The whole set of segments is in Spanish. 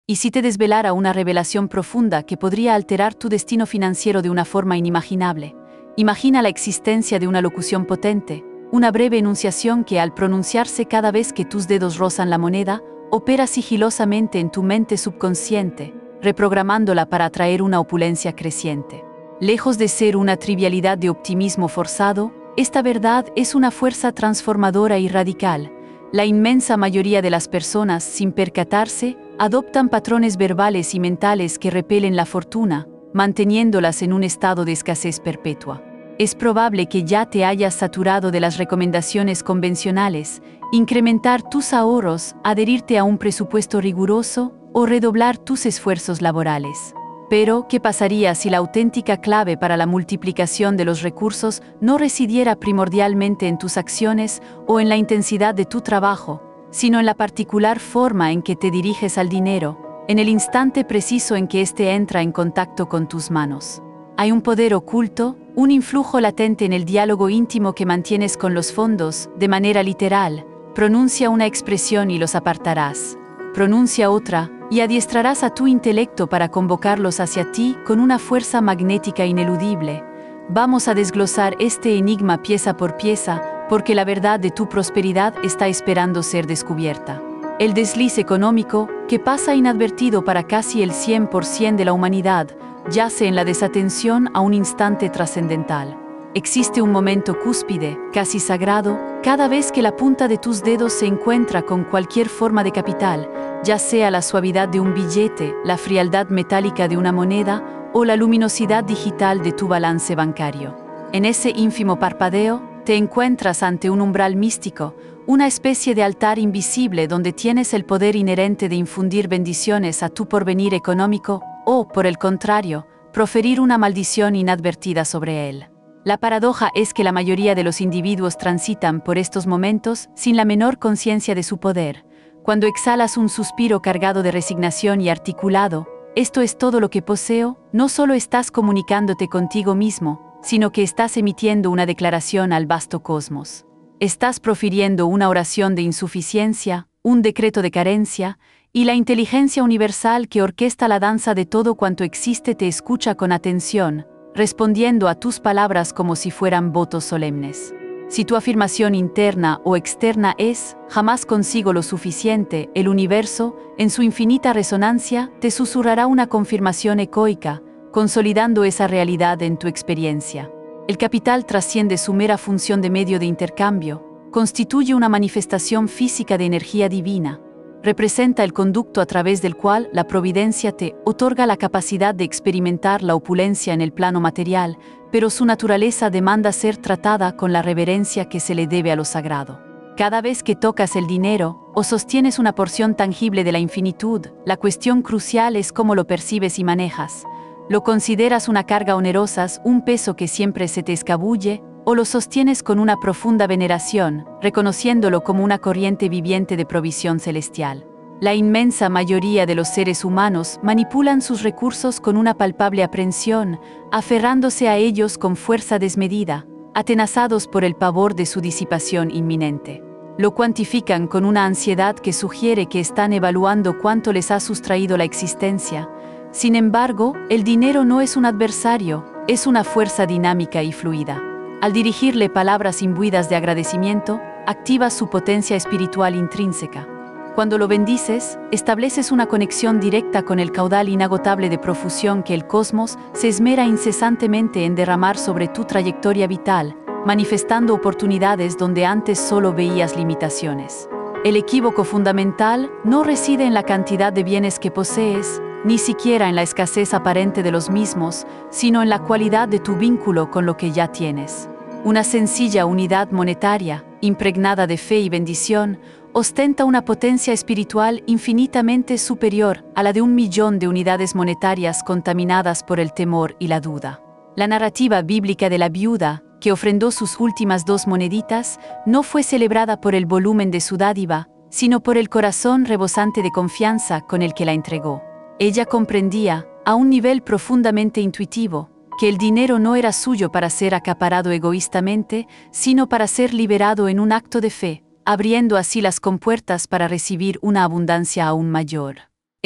¿Y si te desvelara una revelación profunda que podría alterar tu destino financiero de una forma inimaginable? Imagina la existencia de una locución potente, una breve enunciación que, al pronunciarse cada vez que tus dedos rozan la moneda, opera sigilosamente en tu mente subconsciente, reprogramándola para atraer una opulencia creciente. Lejos de ser una trivialidad de optimismo forzado, esta verdad es una fuerza transformadora y radical. La inmensa mayoría de las personas, sin percatarse, adoptan patrones verbales y mentales que repelen la fortuna, manteniéndolas en un estado de escasez perpetua. Es probable que ya te hayas saturado de las recomendaciones convencionales, incrementar tus ahorros, adherirte a un presupuesto riguroso o redoblar tus esfuerzos laborales. Pero, ¿qué pasaría si la auténtica clave para la multiplicación de los recursos no residiera primordialmente en tus acciones o en la intensidad de tu trabajo, sino en la particular forma en que te diriges al dinero, en el instante preciso en que éste entra en contacto con tus manos? Hay un poder oculto, un influjo latente en el diálogo íntimo que mantienes con los fondos, de manera literal. Pronuncia una expresión y los apartarás. Pronuncia otra, y adiestrarás a tu intelecto para convocarlos hacia ti con una fuerza magnética ineludible. Vamos a desglosar este enigma pieza por pieza, porque la verdad de tu prosperidad está esperando ser descubierta. El desliz económico, que pasa inadvertido para casi el 100% de la humanidad, yace en la desatención a un instante trascendental. Existe un momento cúspide, casi sagrado, cada vez que la punta de tus dedos se encuentra con cualquier forma de capital, ya sea la suavidad de un billete, la frialdad metálica de una moneda o la luminosidad digital de tu balance bancario. En ese ínfimo parpadeo, te encuentras ante un umbral místico, una especie de altar invisible donde tienes el poder inherente de infundir bendiciones a tu porvenir económico o, por el contrario, proferir una maldición inadvertida sobre él. La paradoja es que la mayoría de los individuos transitan por estos momentos sin la menor conciencia de su poder. Cuando exhalas un suspiro cargado de resignación y articulado, «Esto es todo lo que poseo», no solo estás comunicándote contigo mismo, sino que estás emitiendo una declaración al vasto cosmos. Estás profiriendo una oración de insuficiencia, un decreto de carencia, y la inteligencia universal que orquesta la danza de todo cuanto existe te escucha con atención, respondiendo a tus palabras como si fueran votos solemnes. Si tu afirmación interna o externa es «jamás consigo lo suficiente», el universo, en su infinita resonancia, te susurrará una confirmación ecoica, consolidando esa realidad en tu experiencia. El capital trasciende su mera función de medio de intercambio, constituye una manifestación física de energía divina. Representa el conducto a través del cual la providencia te otorga la capacidad de experimentar la opulencia en el plano material, pero su naturaleza demanda ser tratada con la reverencia que se le debe a lo sagrado. Cada vez que tocas el dinero o sostienes una porción tangible de la infinitud, la cuestión crucial es cómo lo percibes y manejas. ¿Lo consideras una carga onerosa, un peso que siempre se te escabulle, o lo sostienes con una profunda veneración, reconociéndolo como una corriente viviente de provisión celestial? La inmensa mayoría de los seres humanos manipulan sus recursos con una palpable aprensión, aferrándose a ellos con fuerza desmedida, atenazados por el pavor de su disipación inminente. Lo cuantifican con una ansiedad que sugiere que están evaluando cuánto les ha sustraído la existencia. Sin embargo, el dinero no es un adversario, es una fuerza dinámica y fluida. Al dirigirle palabras imbuidas de agradecimiento, activas su potencia espiritual intrínseca. Cuando lo bendices, estableces una conexión directa con el caudal inagotable de profusión que el cosmos se esmera incesantemente en derramar sobre tu trayectoria vital, manifestando oportunidades donde antes solo veías limitaciones. El equívoco fundamental no reside en la cantidad de bienes que posees, ni siquiera en la escasez aparente de los mismos, sino en la cualidad de tu vínculo con lo que ya tienes. Una sencilla unidad monetaria, impregnada de fe y bendición, ostenta una potencia espiritual infinitamente superior a la de 1.000.000 de unidades monetarias contaminadas por el temor y la duda. La narrativa bíblica de la viuda, que ofrendó sus últimas 2 moneditas, no fue celebrada por el volumen de su dádiva, sino por el corazón rebosante de confianza con el que la entregó. Ella comprendía, a un nivel profundamente intuitivo, que el dinero no era suyo para ser acaparado egoístamente, sino para ser liberado en un acto de fe, abriendo así las compuertas para recibir una abundancia aún mayor.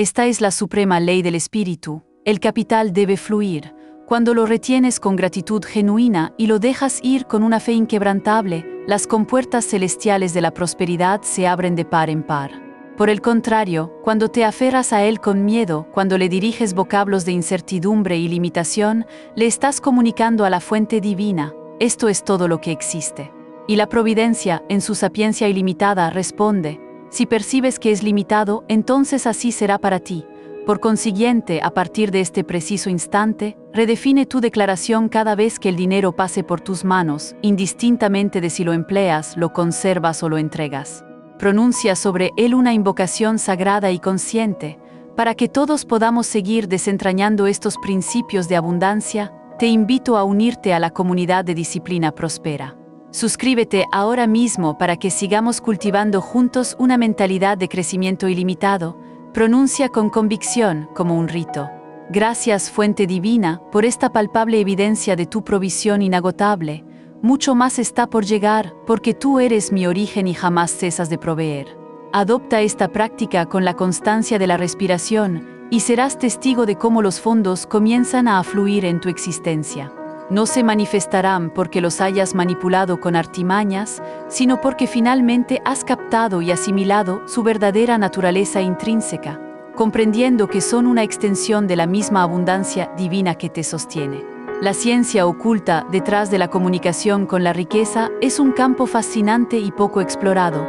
Esta es la suprema ley del espíritu. El capital debe fluir. Cuando lo retienes con gratitud genuina y lo dejas ir con una fe inquebrantable, las compuertas celestiales de la prosperidad se abren de par en par. Por el contrario, cuando te aferras a él con miedo, cuando le diriges vocablos de incertidumbre y limitación, le estás comunicando a la fuente divina: esto es todo lo que existe. Y la providencia, en su sapiencia ilimitada, responde: si percibes que es limitado, entonces así será para ti. Por consiguiente, a partir de este preciso instante, redefine tu declaración cada vez que el dinero pase por tus manos, indistintamente de si lo empleas, lo conservas o lo entregas. Pronuncia sobre él una invocación sagrada y consciente. Para que todos podamos seguir desentrañando estos principios de abundancia, te invito a unirte a la comunidad de Disciplina Próspera. Suscríbete ahora mismo para que sigamos cultivando juntos una mentalidad de crecimiento ilimitado. Pronuncia con convicción, como un rito: gracias, fuente divina, por esta palpable evidencia de tu provisión inagotable. Mucho más está por llegar, porque tú eres mi origen y jamás cesas de proveer. Adopta esta práctica con la constancia de la respiración y serás testigo de cómo los fondos comienzan a afluir en tu existencia. No se manifestarán porque los hayas manipulado con artimañas, sino porque finalmente has captado y asimilado su verdadera naturaleza intrínseca, comprendiendo que son una extensión de la misma abundancia divina que te sostiene. La ciencia oculta detrás de la comunicación con la riqueza es un campo fascinante y poco explorado.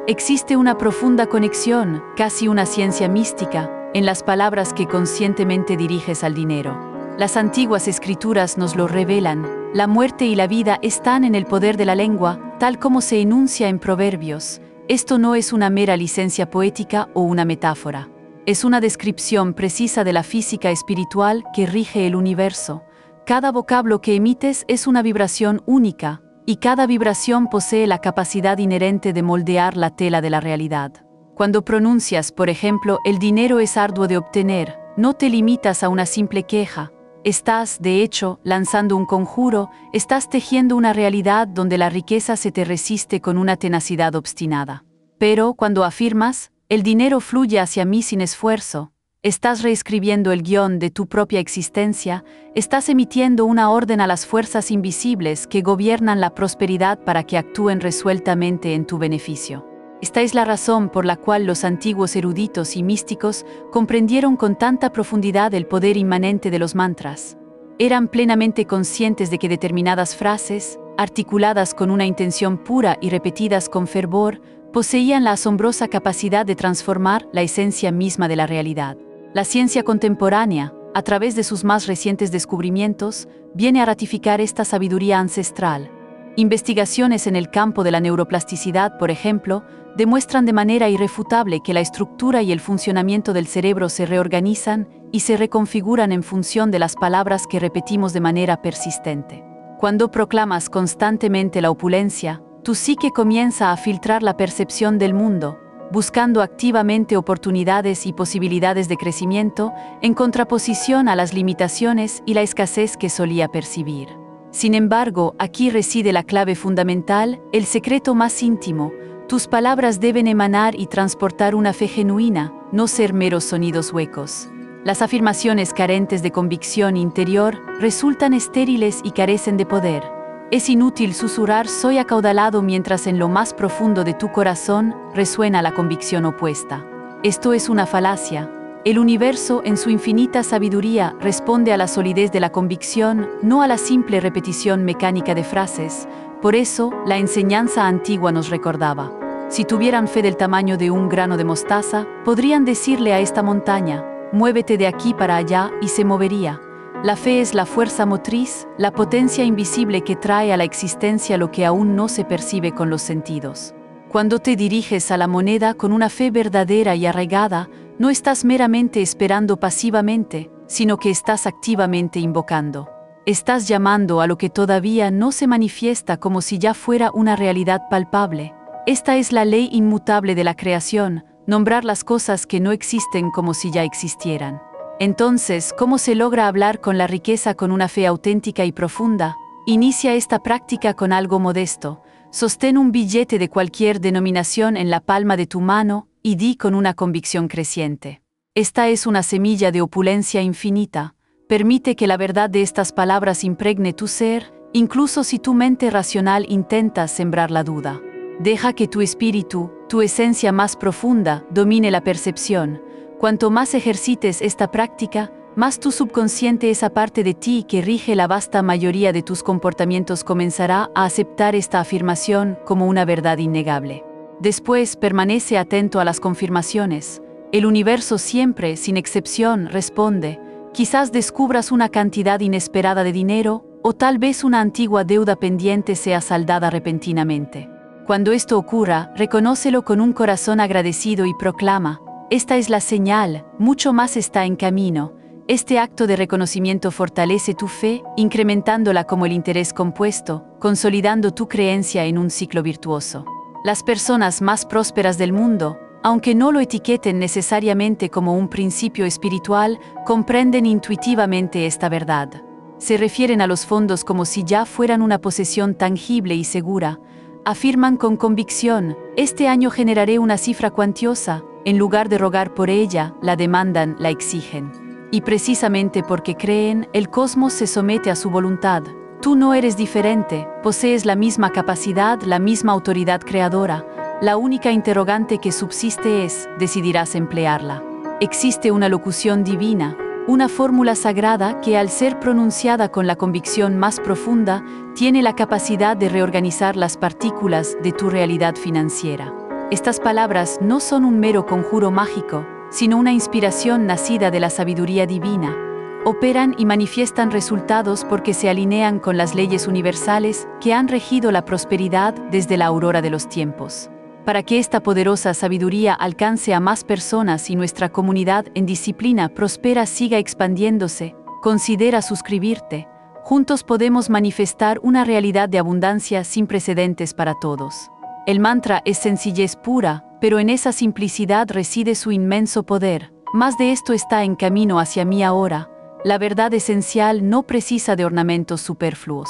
Existe una profunda conexión, casi una ciencia mística, en las palabras que conscientemente diriges al dinero. Las antiguas escrituras nos lo revelan: la muerte y la vida están en el poder de la lengua, tal como se enuncia en Proverbios. Esto no es una mera licencia poética o una metáfora. Es una descripción precisa de la física espiritual que rige el universo. Cada vocablo que emites es una vibración única, y cada vibración posee la capacidad inherente de moldear la tela de la realidad. Cuando pronuncias, por ejemplo, el dinero es arduo de obtener, no te limitas a una simple queja. Estás, de hecho, lanzando un conjuro, estás tejiendo una realidad donde la riqueza se te resiste con una tenacidad obstinada. Pero, cuando afirmas: el dinero fluye hacia mí sin esfuerzo, estás reescribiendo el guión de tu propia existencia, estás emitiendo una orden a las fuerzas invisibles que gobiernan la prosperidad para que actúen resueltamente en tu beneficio. Esta es la razón por la cual los antiguos eruditos y místicos comprendieron con tanta profundidad el poder inmanente de los mantras. Eran plenamente conscientes de que determinadas frases, articuladas con una intención pura y repetidas con fervor, poseían la asombrosa capacidad de transformar la esencia misma de la realidad. La ciencia contemporánea, a través de sus más recientes descubrimientos, viene a ratificar esta sabiduría ancestral. Investigaciones en el campo de la neuroplasticidad, por ejemplo, demuestran de manera irrefutable que la estructura y el funcionamiento del cerebro se reorganizan y se reconfiguran en función de las palabras que repetimos de manera persistente. Cuando proclamas constantemente la opulencia, tu psique comienza a filtrar la percepción del mundo, buscando activamente oportunidades y posibilidades de crecimiento en contraposición a las limitaciones y la escasez que solía percibir. Sin embargo, aquí reside la clave fundamental, el secreto más íntimo. Tus palabras deben emanar y transportar una fe genuina, no ser meros sonidos huecos. Las afirmaciones carentes de convicción interior resultan estériles y carecen de poder. Es inútil susurrar "soy acaudalado" mientras en lo más profundo de tu corazón resuena la convicción opuesta. Esto es una falacia. El universo, en su infinita sabiduría, responde a la solidez de la convicción, no a la simple repetición mecánica de frases. Por eso, la enseñanza antigua nos recordaba: si tuvieran fe del tamaño de un grano de mostaza, podrían decirle a esta montaña: muévete de aquí para allá, y se movería. La fe es la fuerza motriz, la potencia invisible que trae a la existencia lo que aún no se percibe con los sentidos. Cuando te diriges a la moneda con una fe verdadera y arraigada, no estás meramente esperando pasivamente, sino que estás activamente invocando. Estás llamando a lo que todavía no se manifiesta como si ya fuera una realidad palpable. Esta es la ley inmutable de la creación, nombrar las cosas que no existen como si ya existieran. Entonces, ¿cómo se logra hablar con la riqueza con una fe auténtica y profunda? Inicia esta práctica con algo modesto. Sostén un billete de cualquier denominación en la palma de tu mano y di con una convicción creciente: Esta es una semilla de opulencia infinita. Permite que la verdad de estas palabras impregne tu ser, incluso si tu mente racional intenta sembrar la duda. Deja que tu espíritu, tu esencia más profunda, domine la percepción. Cuanto más ejercites esta práctica, más tu subconsciente, esa parte de ti que rige la vasta mayoría de tus comportamientos, comenzará a aceptar esta afirmación como una verdad innegable. Después, permanece atento a las confirmaciones. El universo siempre, sin excepción, responde. Quizás descubras una cantidad inesperada de dinero, o tal vez una antigua deuda pendiente sea saldada repentinamente. Cuando esto ocurra, reconócelo con un corazón agradecido y proclama: esta es la señal, mucho más está en camino. Este acto de reconocimiento fortalece tu fe, incrementándola como el interés compuesto, consolidando tu creencia en un ciclo virtuoso. Las personas más prósperas del mundo, aunque no lo etiqueten necesariamente como un principio espiritual, comprenden intuitivamente esta verdad. Se refieren a los fondos como si ya fueran una posesión tangible y segura. Afirman con convicción: este año generaré una cifra cuantiosa. En lugar de rogar por ella, la demandan, la exigen. Y precisamente porque creen, el cosmos se somete a su voluntad. Tú no eres diferente, posees la misma capacidad, la misma autoridad creadora. La única interrogante que subsiste es: ¿decidirás emplearla? Existe una locución divina, una fórmula sagrada que, al ser pronunciada con la convicción más profunda, tiene la capacidad de reorganizar las partículas de tu realidad financiera. Estas palabras no son un mero conjuro mágico, sino una inspiración nacida de la sabiduría divina. Operan y manifiestan resultados porque se alinean con las leyes universales que han regido la prosperidad desde la aurora de los tiempos. Para que esta poderosa sabiduría alcance a más personas y nuestra comunidad en disciplina próspera siga expandiéndose, considera suscribirte. Juntos podemos manifestar una realidad de abundancia sin precedentes para todos. El mantra es sencillez pura, pero en esa simplicidad reside su inmenso poder. Más de esto está en camino hacia mí ahora. La verdad esencial no precisa de ornamentos superfluos.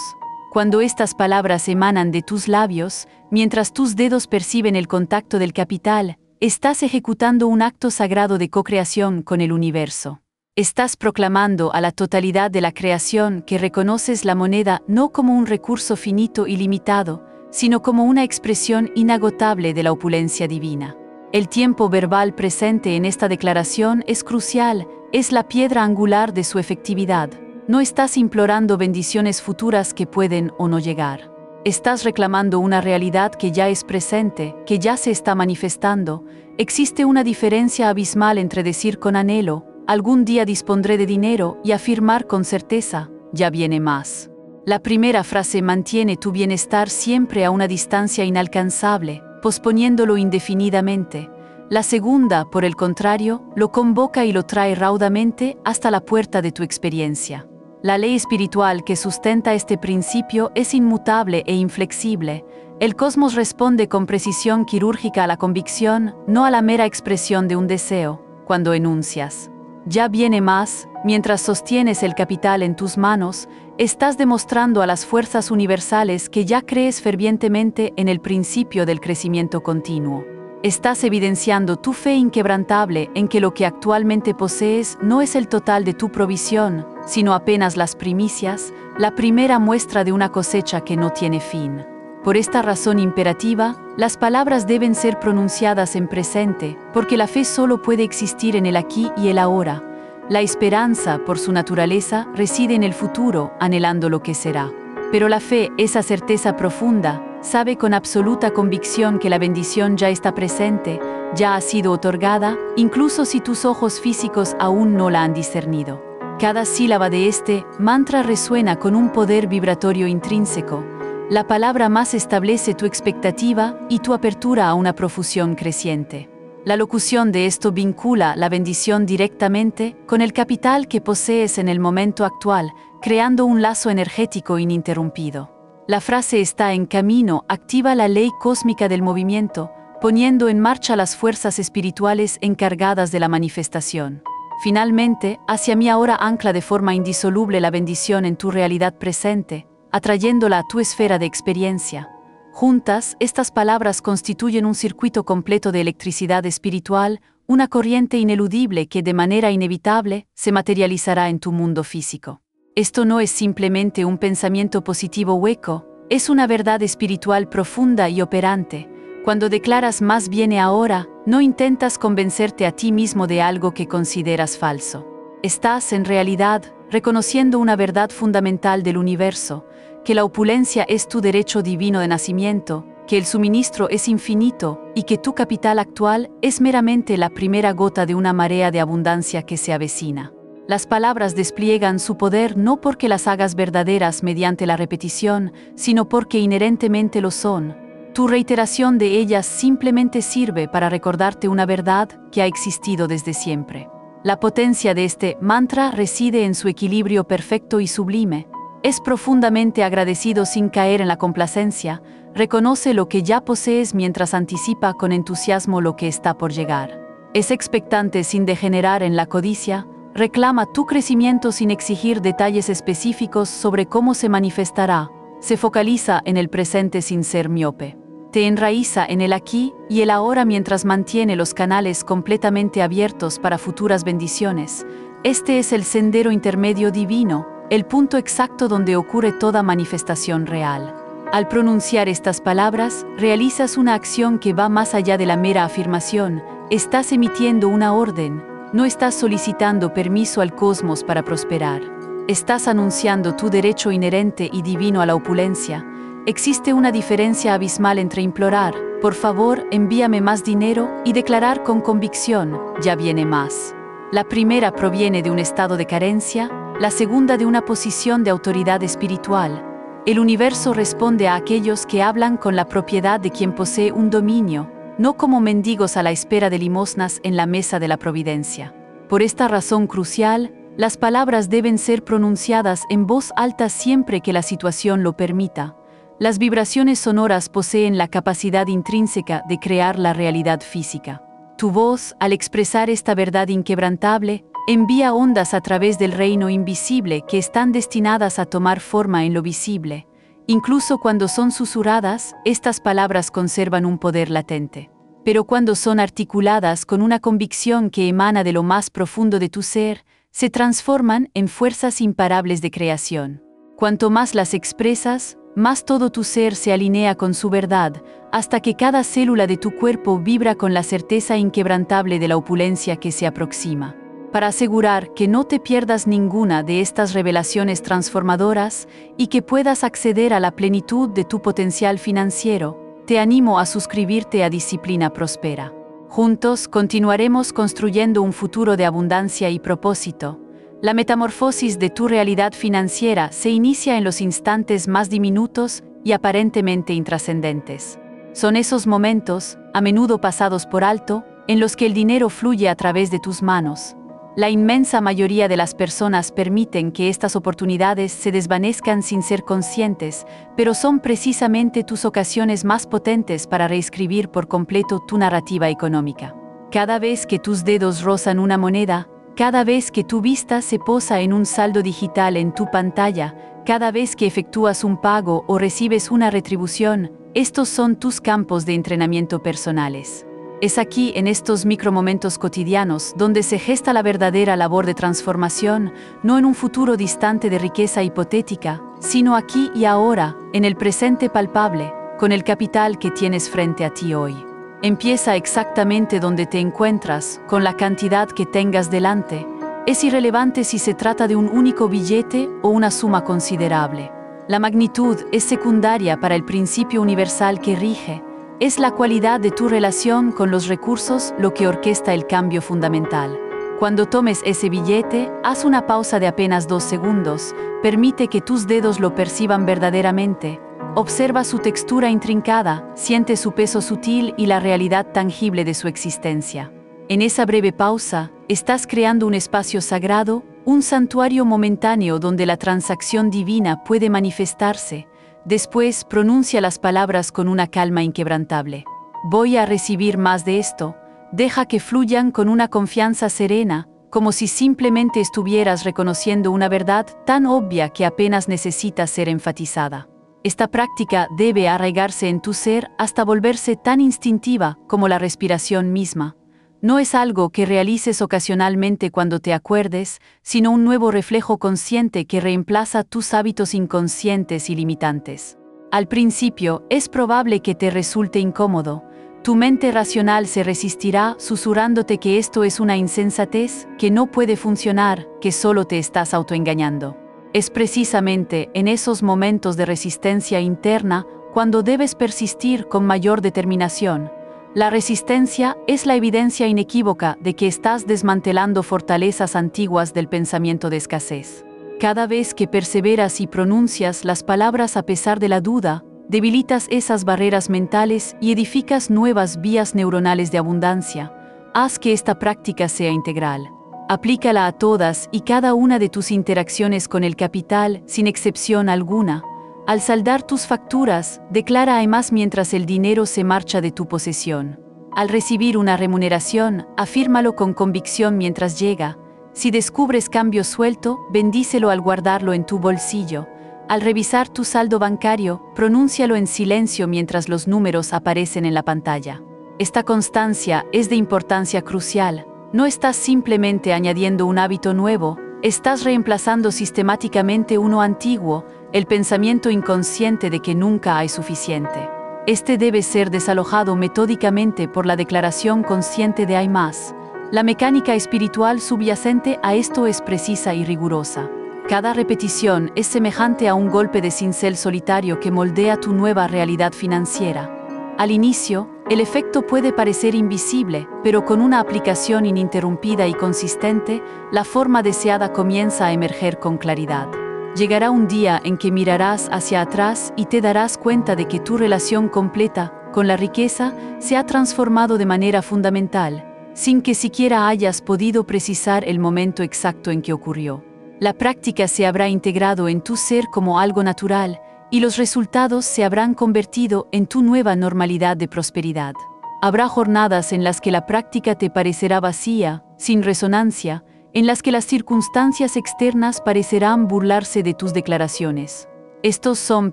Cuando estas palabras emanan de tus labios, mientras tus dedos perciben el contacto del capital, estás ejecutando un acto sagrado de co-creación con el universo. Estás proclamando a la totalidad de la creación que reconoces la moneda no como un recurso finito y limitado, sino como una expresión inagotable de la opulencia divina. El tiempo verbal presente en esta declaración es crucial, es la piedra angular de su efectividad. No estás implorando bendiciones futuras que pueden o no llegar. Estás reclamando una realidad que ya es presente, que ya se está manifestando. Existe una diferencia abismal entre decir con anhelo: algún día dispondré de dinero, y afirmar con certeza: ya viene más. La primera frase mantiene tu bienestar siempre a una distancia inalcanzable, posponiéndolo indefinidamente. La segunda, por el contrario, lo convoca y lo trae raudamente hasta la puerta de tu experiencia. La ley espiritual que sustenta este principio es inmutable e inflexible. El cosmos responde con precisión quirúrgica a la convicción, no a la mera expresión de un deseo. Cuando enuncias: ya viene más, mientras sostienes el capital en tus manos, estás demostrando a las fuerzas universales que ya crees fervientemente en el principio del crecimiento continuo. Estás evidenciando tu fe inquebrantable en que lo que actualmente posees no es el total de tu provisión, sino apenas las primicias, la primera muestra de una cosecha que no tiene fin. Por esta razón imperativa, las palabras deben ser pronunciadas en presente, porque la fe solo puede existir en el aquí y el ahora. La esperanza, por su naturaleza, reside en el futuro, anhelando lo que será. Pero la fe, esa certeza profunda, sabe con absoluta convicción que la bendición ya está presente, ya ha sido otorgada, incluso si tus ojos físicos aún no la han discernido. Cada sílaba de este mantra resuena con un poder vibratorio intrínseco. La palabra más establece tu expectativa y tu apertura a una profusión creciente. La locución de esto vincula la bendición directamente con el capital que posees en el momento actual, creando un lazo energético ininterrumpido. La frase "está en camino" activa la ley cósmica del movimiento, poniendo en marcha las fuerzas espirituales encargadas de la manifestación. Finalmente, hacia mí ahora ancla de forma indisoluble la bendición en tu realidad presente, atrayéndola a tu esfera de experiencia. Juntas, estas palabras constituyen un circuito completo de electricidad espiritual, una corriente ineludible que de manera inevitable se materializará en tu mundo físico. Esto no es simplemente un pensamiento positivo hueco, es una verdad espiritual profunda y operante. Cuando declaras más viene ahora, no intentas convencerte a ti mismo de algo que consideras falso. Estás, en realidad, reconociendo una verdad fundamental del universo, que la opulencia es tu derecho divino de nacimiento, que el suministro es infinito y que tu capital actual es meramente la primera gota de una marea de abundancia que se avecina. Las palabras despliegan su poder no porque las hagas verdaderas mediante la repetición, sino porque inherentemente lo son. Tu reiteración de ellas simplemente sirve para recordarte una verdad que ha existido desde siempre. La potencia de este mantra reside en su equilibrio perfecto y sublime. Es profundamente agradecido sin caer en la complacencia, reconoce lo que ya posees mientras anticipa con entusiasmo lo que está por llegar. Es expectante sin degenerar en la codicia, reclama tu crecimiento sin exigir detalles específicos sobre cómo se manifestará, se focaliza en el presente sin ser miope. Te enraiza en el aquí y el ahora mientras mantiene los canales completamente abiertos para futuras bendiciones. Este es el sendero intermedio divino, el punto exacto donde ocurre toda manifestación real. Al pronunciar estas palabras, realizas una acción que va más allá de la mera afirmación. Estás emitiendo una orden, no estás solicitando permiso al cosmos para prosperar. Estás anunciando tu derecho inherente y divino a la opulencia. Existe una diferencia abismal entre implorar, por favor, envíame más dinero, y declarar con convicción, ya viene más. La primera proviene de un estado de carencia, la segunda de una posición de autoridad espiritual. El universo responde a aquellos que hablan con la propiedad de quien posee un dominio, no como mendigos a la espera de limosnas en la mesa de la providencia. Por esta razón crucial, las palabras deben ser pronunciadas en voz alta siempre que la situación lo permita. Las vibraciones sonoras poseen la capacidad intrínseca de crear la realidad física. Tu voz, al expresar esta verdad inquebrantable, envía ondas a través del reino invisible que están destinadas a tomar forma en lo visible. Incluso cuando son susurradas, estas palabras conservan un poder latente. Pero cuando son articuladas con una convicción que emana de lo más profundo de tu ser, se transforman en fuerzas imparables de creación. Cuanto más las expresas, más todo tu ser se alinea con su verdad, hasta que cada célula de tu cuerpo vibra con la certeza inquebrantable de la opulencia que se aproxima. Para asegurar que no te pierdas ninguna de estas revelaciones transformadoras y que puedas acceder a la plenitud de tu potencial financiero, te animo a suscribirte a Disciplina Próspera. Juntos continuaremos construyendo un futuro de abundancia y propósito. La metamorfosis de tu realidad financiera se inicia en los instantes más diminutos y aparentemente intrascendentes. Son esos momentos, a menudo pasados por alto, en los que el dinero fluye a través de tus manos. La inmensa mayoría de las personas permiten que estas oportunidades se desvanezcan sin ser conscientes, pero son precisamente tus ocasiones más potentes para reescribir por completo tu narrativa económica. Cada vez que tus dedos rozan una moneda, cada vez que tu vista se posa en un saldo digital en tu pantalla, cada vez que efectúas un pago o recibes una retribución, estos son tus campos de entrenamiento personales. Es aquí, en estos micromomentos cotidianos, donde se gesta la verdadera labor de transformación, no en un futuro distante de riqueza hipotética, sino aquí y ahora, en el presente palpable, con el capital que tienes frente a ti hoy. Empieza exactamente donde te encuentras, con la cantidad que tengas delante. Es irrelevante si se trata de un único billete o una suma considerable. La magnitud es secundaria para el principio universal que rige. Es la cualidad de tu relación con los recursos lo que orquesta el cambio fundamental. Cuando tomes ese billete, haz una pausa de apenas 2 segundos, permite que tus dedos lo perciban verdaderamente, observa su textura intrincada, siente su peso sutil y la realidad tangible de su existencia. En esa breve pausa, estás creando un espacio sagrado, un santuario momentáneo donde la transacción divina puede manifestarse. Después pronuncia las palabras con una calma inquebrantable. Voy a recibir más de esto. Deja que fluyan con una confianza serena, como si simplemente estuvieras reconociendo una verdad tan obvia que apenas necesita ser enfatizada. Esta práctica debe arraigarse en tu ser hasta volverse tan instintiva como la respiración misma. No es algo que realices ocasionalmente cuando te acuerdes, sino un nuevo reflejo consciente que reemplaza tus hábitos inconscientes y limitantes. Al principio, es probable que te resulte incómodo. Tu mente racional se resistirá, susurrándote que esto es una insensatez, que no puede funcionar, que solo te estás autoengañando. Es precisamente en esos momentos de resistencia interna cuando debes persistir con mayor determinación. La resistencia es la evidencia inequívoca de que estás desmantelando fortalezas antiguas del pensamiento de escasez. Cada vez que perseveras y pronuncias las palabras a pesar de la duda, debilitas esas barreras mentales y edificas nuevas vías neuronales de abundancia. Haz que esta práctica sea integral. Aplícala a todas y cada una de tus interacciones con el capital, sin excepción alguna. Al saldar tus facturas, declara además mientras el dinero se marcha de tu posesión. Al recibir una remuneración, afírmalo con convicción mientras llega. Si descubres cambio suelto, bendícelo al guardarlo en tu bolsillo. Al revisar tu saldo bancario, pronúncialo en silencio mientras los números aparecen en la pantalla. Esta constancia es de importancia crucial. No estás simplemente añadiendo un hábito nuevo, estás reemplazando sistemáticamente uno antiguo, el pensamiento inconsciente de que nunca hay suficiente. Este debe ser desalojado metódicamente por la declaración consciente de hay más. La mecánica espiritual subyacente a esto es precisa y rigurosa. Cada repetición es semejante a un golpe de cincel solitario que moldea tu nueva realidad financiera. Al inicio, el efecto puede parecer invisible, pero con una aplicación ininterrumpida y consistente, la forma deseada comienza a emerger con claridad. Llegará un día en que mirarás hacia atrás y te darás cuenta de que tu relación completa con la riqueza se ha transformado de manera fundamental, sin que siquiera hayas podido precisar el momento exacto en que ocurrió. La práctica se habrá integrado en tu ser como algo natural, y los resultados se habrán convertido en tu nueva normalidad de prosperidad. Habrá jornadas en las que la práctica te parecerá vacía, sin resonancia, en las que las circunstancias externas parecerán burlarse de tus declaraciones. Estos son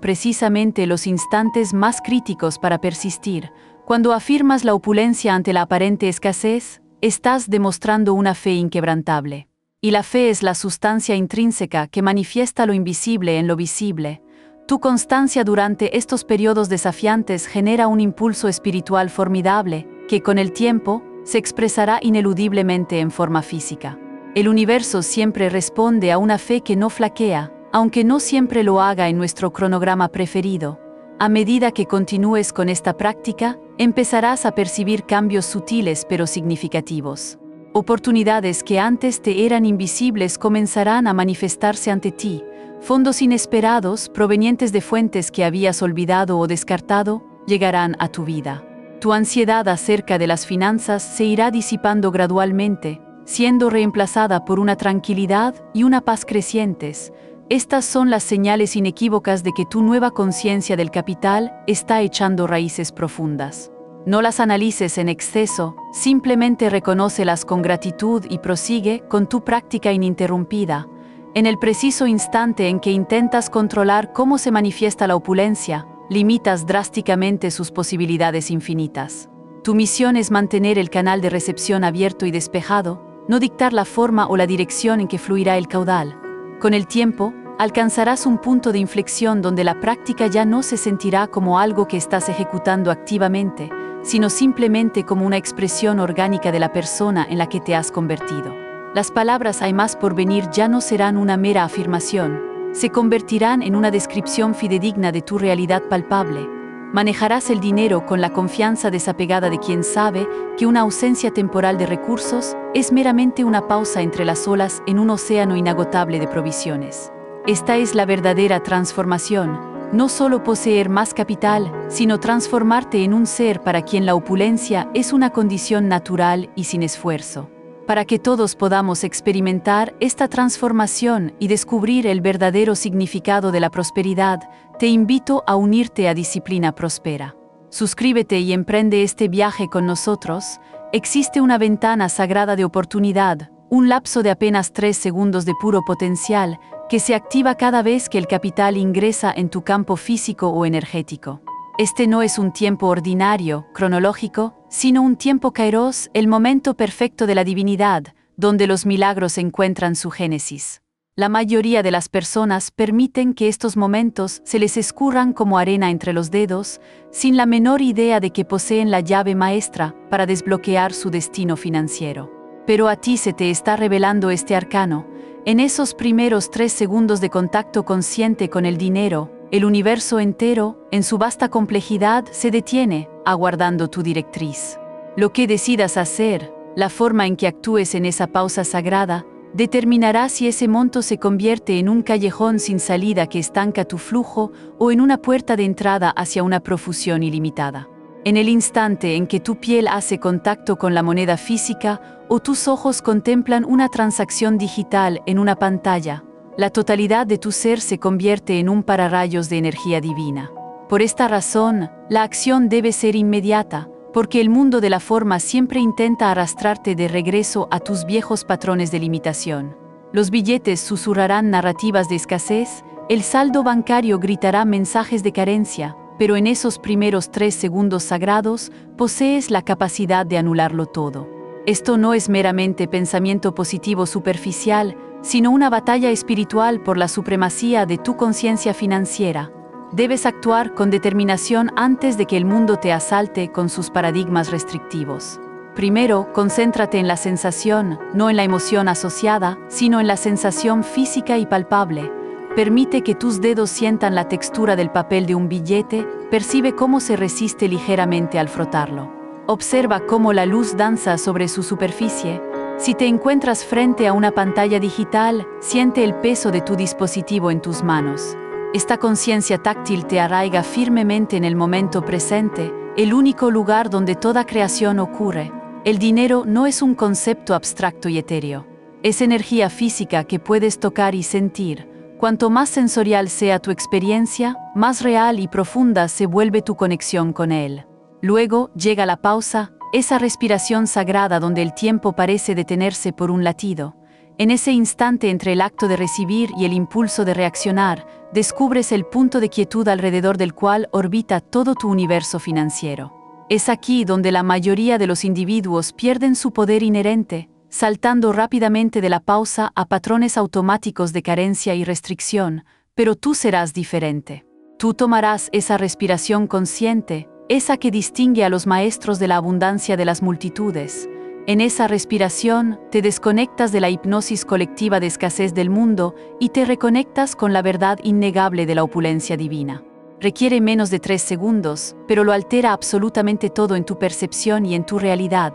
precisamente los instantes más críticos para persistir. Cuando afirmas la opulencia ante la aparente escasez, estás demostrando una fe inquebrantable. Y la fe es la sustancia intrínseca que manifiesta lo invisible en lo visible. Tu constancia durante estos periodos desafiantes genera un impulso espiritual formidable, que con el tiempo se expresará ineludiblemente en forma física. El universo siempre responde a una fe que no flaquea, aunque no siempre lo haga en nuestro cronograma preferido. A medida que continúes con esta práctica, empezarás a percibir cambios sutiles pero significativos. Oportunidades que antes te eran invisibles comenzarán a manifestarse ante ti. Fondos inesperados, provenientes de fuentes que habías olvidado o descartado, llegarán a tu vida. Tu ansiedad acerca de las finanzas se irá disipando gradualmente, siendo reemplazada por una tranquilidad y una paz crecientes. Estas son las señales inequívocas de que tu nueva conciencia del capital está echando raíces profundas. No las analices en exceso, simplemente reconócelas con gratitud y prosigue con tu práctica ininterrumpida. En el preciso instante en que intentas controlar cómo se manifiesta la opulencia, limitas drásticamente sus posibilidades infinitas. Tu misión es mantener el canal de recepción abierto y despejado, no dictar la forma o la dirección en que fluirá el caudal. Con el tiempo, alcanzarás un punto de inflexión donde la práctica ya no se sentirá como algo que estás ejecutando activamente, sino simplemente como una expresión orgánica de la persona en la que te has convertido. Las palabras "hay más por venir" ya no serán una mera afirmación, se convertirán en una descripción fidedigna de tu realidad palpable. Manejarás el dinero con la confianza desapegada de quien sabe que una ausencia temporal de recursos es meramente una pausa entre las olas en un océano inagotable de provisiones. Esta es la verdadera transformación, no solo poseer más capital, sino transformarte en un ser para quien la opulencia es una condición natural y sin esfuerzo. Para que todos podamos experimentar esta transformación y descubrir el verdadero significado de la prosperidad, te invito a unirte a Disciplina Próspera. Suscríbete y emprende este viaje con nosotros. Existe una ventana sagrada de oportunidad, un lapso de apenas 3 segundos de puro potencial, que se activa cada vez que el capital ingresa en tu campo físico o energético. Este no es un tiempo ordinario, cronológico, sino un tiempo kairos, el momento perfecto de la divinidad, donde los milagros encuentran su génesis. La mayoría de las personas permiten que estos momentos se les escurran como arena entre los dedos, sin la menor idea de que poseen la llave maestra para desbloquear su destino financiero. Pero a ti se te está revelando este arcano. En esos primeros 3 segundos de contacto consciente con el dinero, el universo entero, en su vasta complejidad, se detiene, aguardando tu directriz. Lo que decidas hacer, la forma en que actúes en esa pausa sagrada, determinará si ese monto se convierte en un callejón sin salida que estanca tu flujo o en una puerta de entrada hacia una profusión ilimitada. En el instante en que tu piel hace contacto con la moneda física o tus ojos contemplan una transacción digital en una pantalla, la totalidad de tu ser se convierte en un pararrayos de energía divina. Por esta razón, la acción debe ser inmediata, porque el mundo de la forma siempre intenta arrastrarte de regreso a tus viejos patrones de limitación. Los billetes susurrarán narrativas de escasez, el saldo bancario gritará mensajes de carencia, pero en esos primeros 3 segundos sagrados posees la capacidad de anularlo todo. Esto no es meramente pensamiento positivo superficial, sino una batalla espiritual por la supremacía de tu conciencia financiera. Debes actuar con determinación antes de que el mundo te asalte con sus paradigmas restrictivos. Primero, concéntrate en la sensación, no en la emoción asociada, sino en la sensación física y palpable. Permite que tus dedos sientan la textura del papel de un billete, percibe cómo se resiste ligeramente al frotarlo. Observa cómo la luz danza sobre su superficie. Si te encuentras frente a una pantalla digital, siente el peso de tu dispositivo en tus manos. Esta conciencia táctil te arraiga firmemente en el momento presente, el único lugar donde toda creación ocurre. El dinero no es un concepto abstracto y etéreo. Es energía física que puedes tocar y sentir. Cuanto más sensorial sea tu experiencia, más real y profunda se vuelve tu conexión con él. Luego llega la pausa, esa respiración sagrada donde el tiempo parece detenerse por un latido. En ese instante entre el acto de recibir y el impulso de reaccionar, descubres el punto de quietud alrededor del cual orbita todo tu universo financiero. Es aquí donde la mayoría de los individuos pierden su poder inherente, saltando rápidamente de la pausa a patrones automáticos de carencia y restricción, pero tú serás diferente. Tú tomarás esa respiración consciente, esa que distingue a los maestros de la abundancia de las multitudes. En esa respiración, te desconectas de la hipnosis colectiva de escasez del mundo y te reconectas con la verdad innegable de la opulencia divina. Requiere menos de 3 segundos, pero lo altera absolutamente todo en tu percepción y en tu realidad.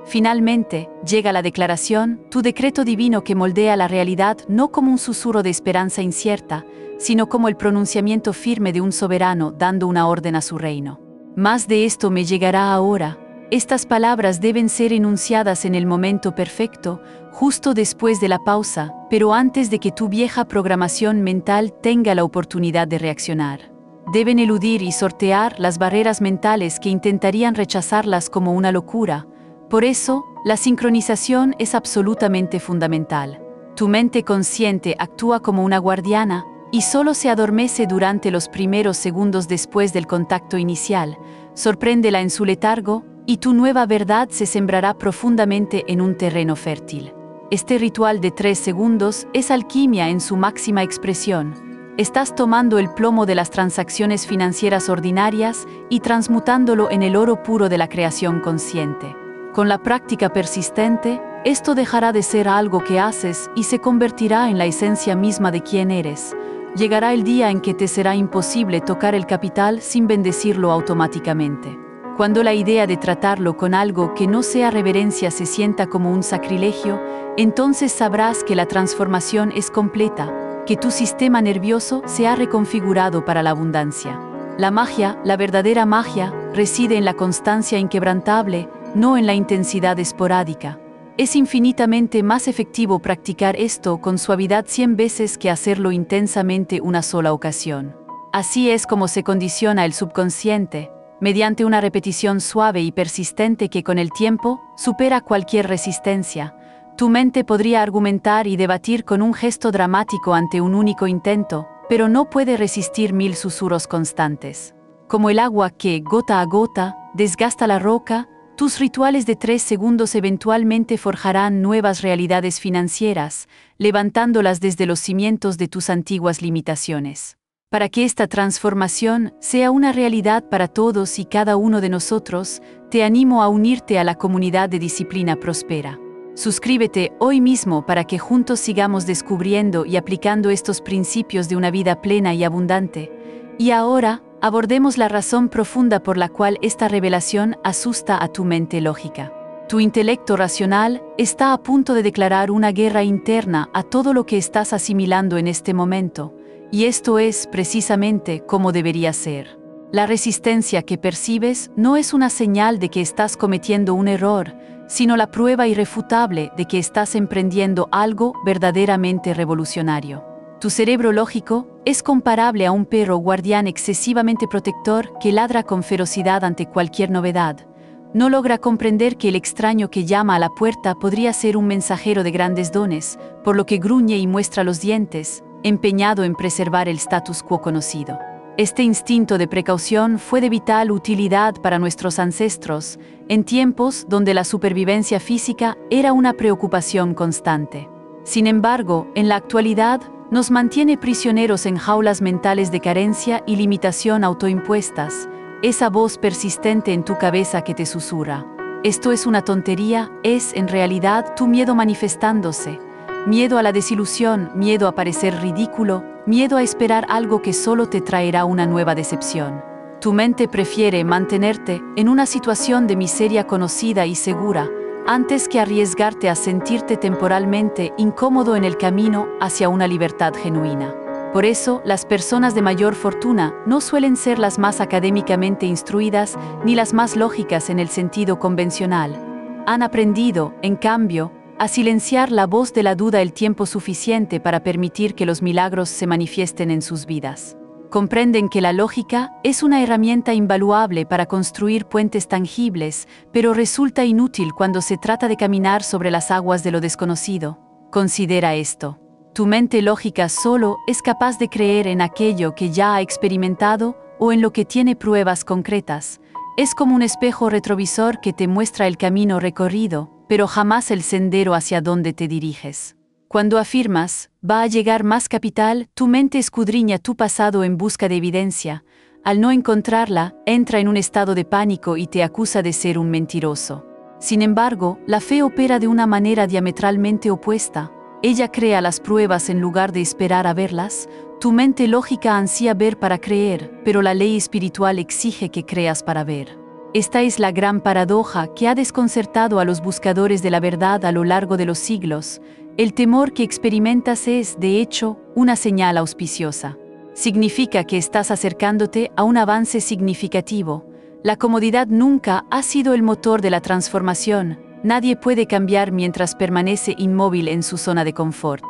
Finalmente, llega la declaración, tu decreto divino que moldea la realidad no como un susurro de esperanza incierta, sino como el pronunciamiento firme de un soberano dando una orden a su reino. Más de esto me llegará ahora. Estas palabras deben ser enunciadas en el momento perfecto, justo después de la pausa, pero antes de que tu vieja programación mental tenga la oportunidad de reaccionar. Deben eludir y sortear las barreras mentales que intentarían rechazarlas como una locura. Por eso, la sincronización es absolutamente fundamental. Tu mente consciente actúa como una guardiana y solo se adormece durante los primeros segundos después del contacto inicial. Sorpréndela en su letargo, y tu nueva verdad se sembrará profundamente en un terreno fértil. Este ritual de 3 segundos es alquimia en su máxima expresión. Estás tomando el plomo de las transacciones financieras ordinarias y transmutándolo en el oro puro de la creación consciente. Con la práctica persistente, esto dejará de ser algo que haces y se convertirá en la esencia misma de quién eres. Llegará el día en que te será imposible tocar el capital sin bendecirlo automáticamente. Cuando la idea de tratarlo con algo que no sea reverencia se sienta como un sacrilegio, entonces sabrás que la transformación es completa, que tu sistema nervioso se ha reconfigurado para la abundancia. La magia, la verdadera magia, reside en la constancia inquebrantable, no en la intensidad esporádica. Es infinitamente más efectivo practicar esto con suavidad 100 veces que hacerlo intensamente una sola ocasión. Así es como se condiciona el subconsciente, mediante una repetición suave y persistente que con el tiempo supera cualquier resistencia. Tu mente podría argumentar y debatir con un gesto dramático ante un único intento, pero no puede resistir 1000 susurros constantes. Como el agua que, gota a gota, desgasta la roca, tus rituales de 3 segundos eventualmente forjarán nuevas realidades financieras, levantándolas desde los cimientos de tus antiguas limitaciones. Para que esta transformación sea una realidad para todos y cada uno de nosotros, te animo a unirte a la comunidad de Disciplina Próspera. Suscríbete hoy mismo para que juntos sigamos descubriendo y aplicando estos principios de una vida plena y abundante. Y ahora, abordemos la razón profunda por la cual esta revelación asusta a tu mente lógica. Tu intelecto racional está a punto de declarar una guerra interna a todo lo que estás asimilando en este momento, y esto es precisamente como debería ser. La resistencia que percibes no es una señal de que estás cometiendo un error, sino la prueba irrefutable de que estás emprendiendo algo verdaderamente revolucionario. Tu cerebro lógico es comparable a un perro guardián excesivamente protector que ladra con ferocidad ante cualquier novedad. No logra comprender que el extraño que llama a la puerta podría ser un mensajero de grandes dones, por lo que gruñe y muestra los dientes, empeñado en preservar el status quo conocido. Este instinto de precaución fue de vital utilidad para nuestros ancestros, en tiempos donde la supervivencia física era una preocupación constante. Sin embargo, en la actualidad, nos mantiene prisioneros en jaulas mentales de carencia y limitación autoimpuestas, esa voz persistente en tu cabeza que te susurra: esto es una tontería, es en realidad tu miedo manifestándose. Miedo a la desilusión, miedo a parecer ridículo, miedo a esperar algo que solo te traerá una nueva decepción. Tu mente prefiere mantenerte en una situación de miseria conocida y segura, antes que arriesgarte a sentirte temporalmente incómodo en el camino hacia una libertad genuina. Por eso, las personas de mayor fortuna no suelen ser las más académicamente instruidas ni las más lógicas en el sentido convencional. Han aprendido, en cambio, a silenciar la voz de la duda el tiempo suficiente para permitir que los milagros se manifiesten en sus vidas. Comprenden que la lógica es una herramienta invaluable para construir puentes tangibles, pero resulta inútil cuando se trata de caminar sobre las aguas de lo desconocido. Considera esto. Tu mente lógica solo es capaz de creer en aquello que ya ha experimentado o en lo que tiene pruebas concretas. Es como un espejo retrovisor que te muestra el camino recorrido, pero jamás el sendero hacia donde te diriges. Cuando afirmas, va a llegar más capital, tu mente escudriña tu pasado en busca de evidencia. Al no encontrarla, entra en un estado de pánico y te acusa de ser un mentiroso. Sin embargo, la fe opera de una manera diametralmente opuesta. Ella crea las pruebas en lugar de esperar a verlas. Tu mente lógica ansía ver para creer, pero la ley espiritual exige que creas para ver. Esta es la gran paradoja que ha desconcertado a los buscadores de la verdad a lo largo de los siglos. El temor que experimentas es, de hecho, una señal auspiciosa. Significa que estás acercándote a un avance significativo. La comodidad nunca ha sido el motor de la transformación. Nadie puede cambiar mientras permanece inmóvil en su zona de confort.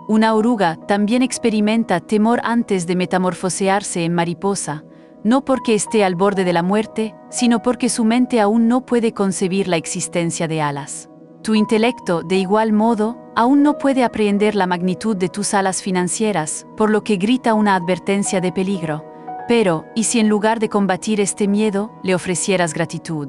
Una oruga también experimenta temor antes de metamorfosearse en mariposa. No porque esté al borde de la muerte, sino porque su mente aún no puede concebir la existencia de alas. Tu intelecto, de igual modo, aún no puede aprehender la magnitud de tus alas financieras, por lo que grita una advertencia de peligro. Pero, ¿y si en lugar de combatir este miedo, le ofrecieras gratitud?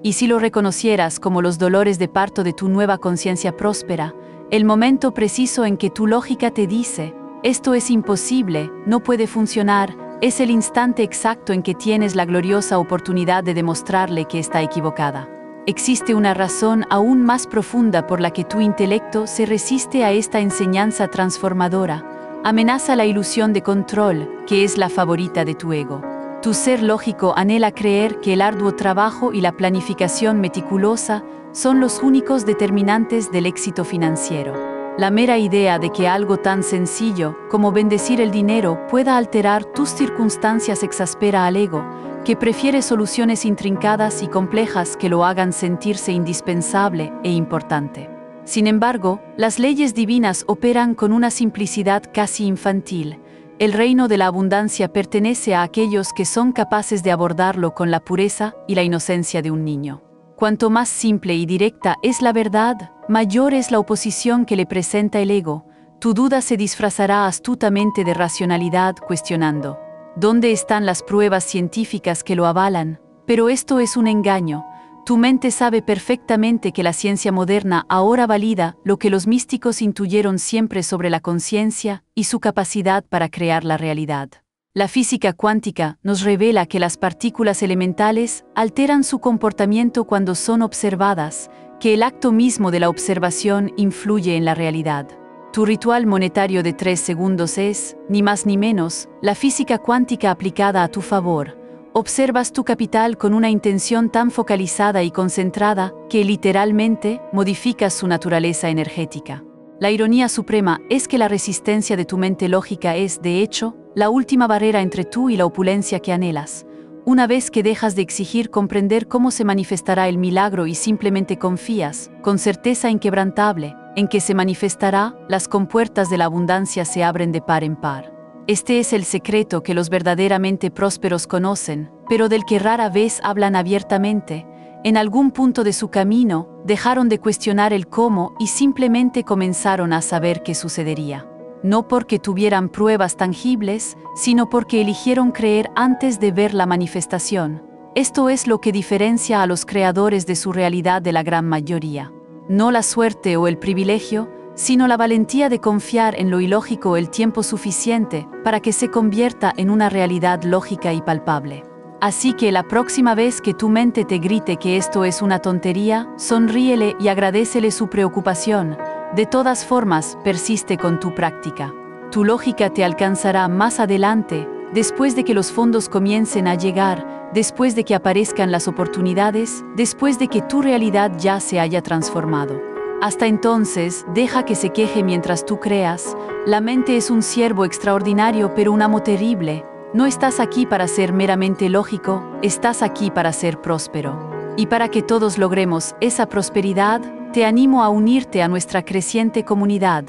¿Y si lo reconocieras como los dolores de parto de tu nueva conciencia próspera, el momento preciso en que tu lógica te dice: esto es imposible, no puede funcionar, es el instante exacto en que tienes la gloriosa oportunidad de demostrarle que está equivocada? Existe una razón aún más profunda por la que tu intelecto se resiste a esta enseñanza transformadora. Amenaza la ilusión de control, que es la favorita de tu ego. Tu ser lógico anhela creer que el arduo trabajo y la planificación meticulosa son los únicos determinantes del éxito financiero. La mera idea de que algo tan sencillo como bendecir el dinero pueda alterar tus circunstancias exaspera al ego, que prefiere soluciones intrincadas y complejas que lo hagan sentirse indispensable e importante. Sin embargo, las leyes divinas operan con una simplicidad casi infantil. El reino de la abundancia pertenece a aquellos que son capaces de abordarlo con la pureza y la inocencia de un niño. Cuanto más simple y directa es la verdad, mayor es la oposición que le presenta el ego. Tu duda se disfrazará astutamente de racionalidad, cuestionando: ¿Dónde están las pruebas científicas que lo avalan? Pero esto es un engaño. Tu mente sabe perfectamente que la ciencia moderna ahora valida lo que los místicos intuyeron siempre sobre la conciencia y su capacidad para crear la realidad. La física cuántica nos revela que las partículas elementales alteran su comportamiento cuando son observadas, que el acto mismo de la observación influye en la realidad. Tu ritual monetario de 3 segundos es, ni más ni menos, la física cuántica aplicada a tu favor. Observas tu capital con una intención tan focalizada y concentrada que literalmente modificas su naturaleza energética. La ironía suprema es que la resistencia de tu mente lógica es, de hecho, la última barrera entre tú y la opulencia que anhelas. Una vez que dejas de exigir comprender cómo se manifestará el milagro y simplemente confías, con certeza inquebrantable, en que se manifestará, las compuertas de la abundancia se abren de par en par. Este es el secreto que los verdaderamente prósperos conocen, pero del que rara vez hablan abiertamente. En algún punto de su camino, dejaron de cuestionar el cómo y simplemente comenzaron a saber qué sucedería. No porque tuvieran pruebas tangibles, sino porque eligieron creer antes de ver la manifestación. Esto es lo que diferencia a los creadores de su realidad de la gran mayoría. No la suerte o el privilegio, sino la valentía de confiar en lo ilógico el tiempo suficiente para que se convierta en una realidad lógica y palpable. Así que la próxima vez que tu mente te grite que esto es una tontería, sonríele y agradécele su preocupación. De todas formas, persiste con tu práctica. Tu lógica te alcanzará más adelante, después de que los fondos comiencen a llegar, después de que aparezcan las oportunidades, después de que tu realidad ya se haya transformado. Hasta entonces, deja que se queje mientras tú creas. La mente es un siervo extraordinario pero un amo terrible. No estás aquí para ser meramente lógico, estás aquí para ser próspero. Y para que todos logremos esa prosperidad, te animo a unirte a nuestra creciente comunidad.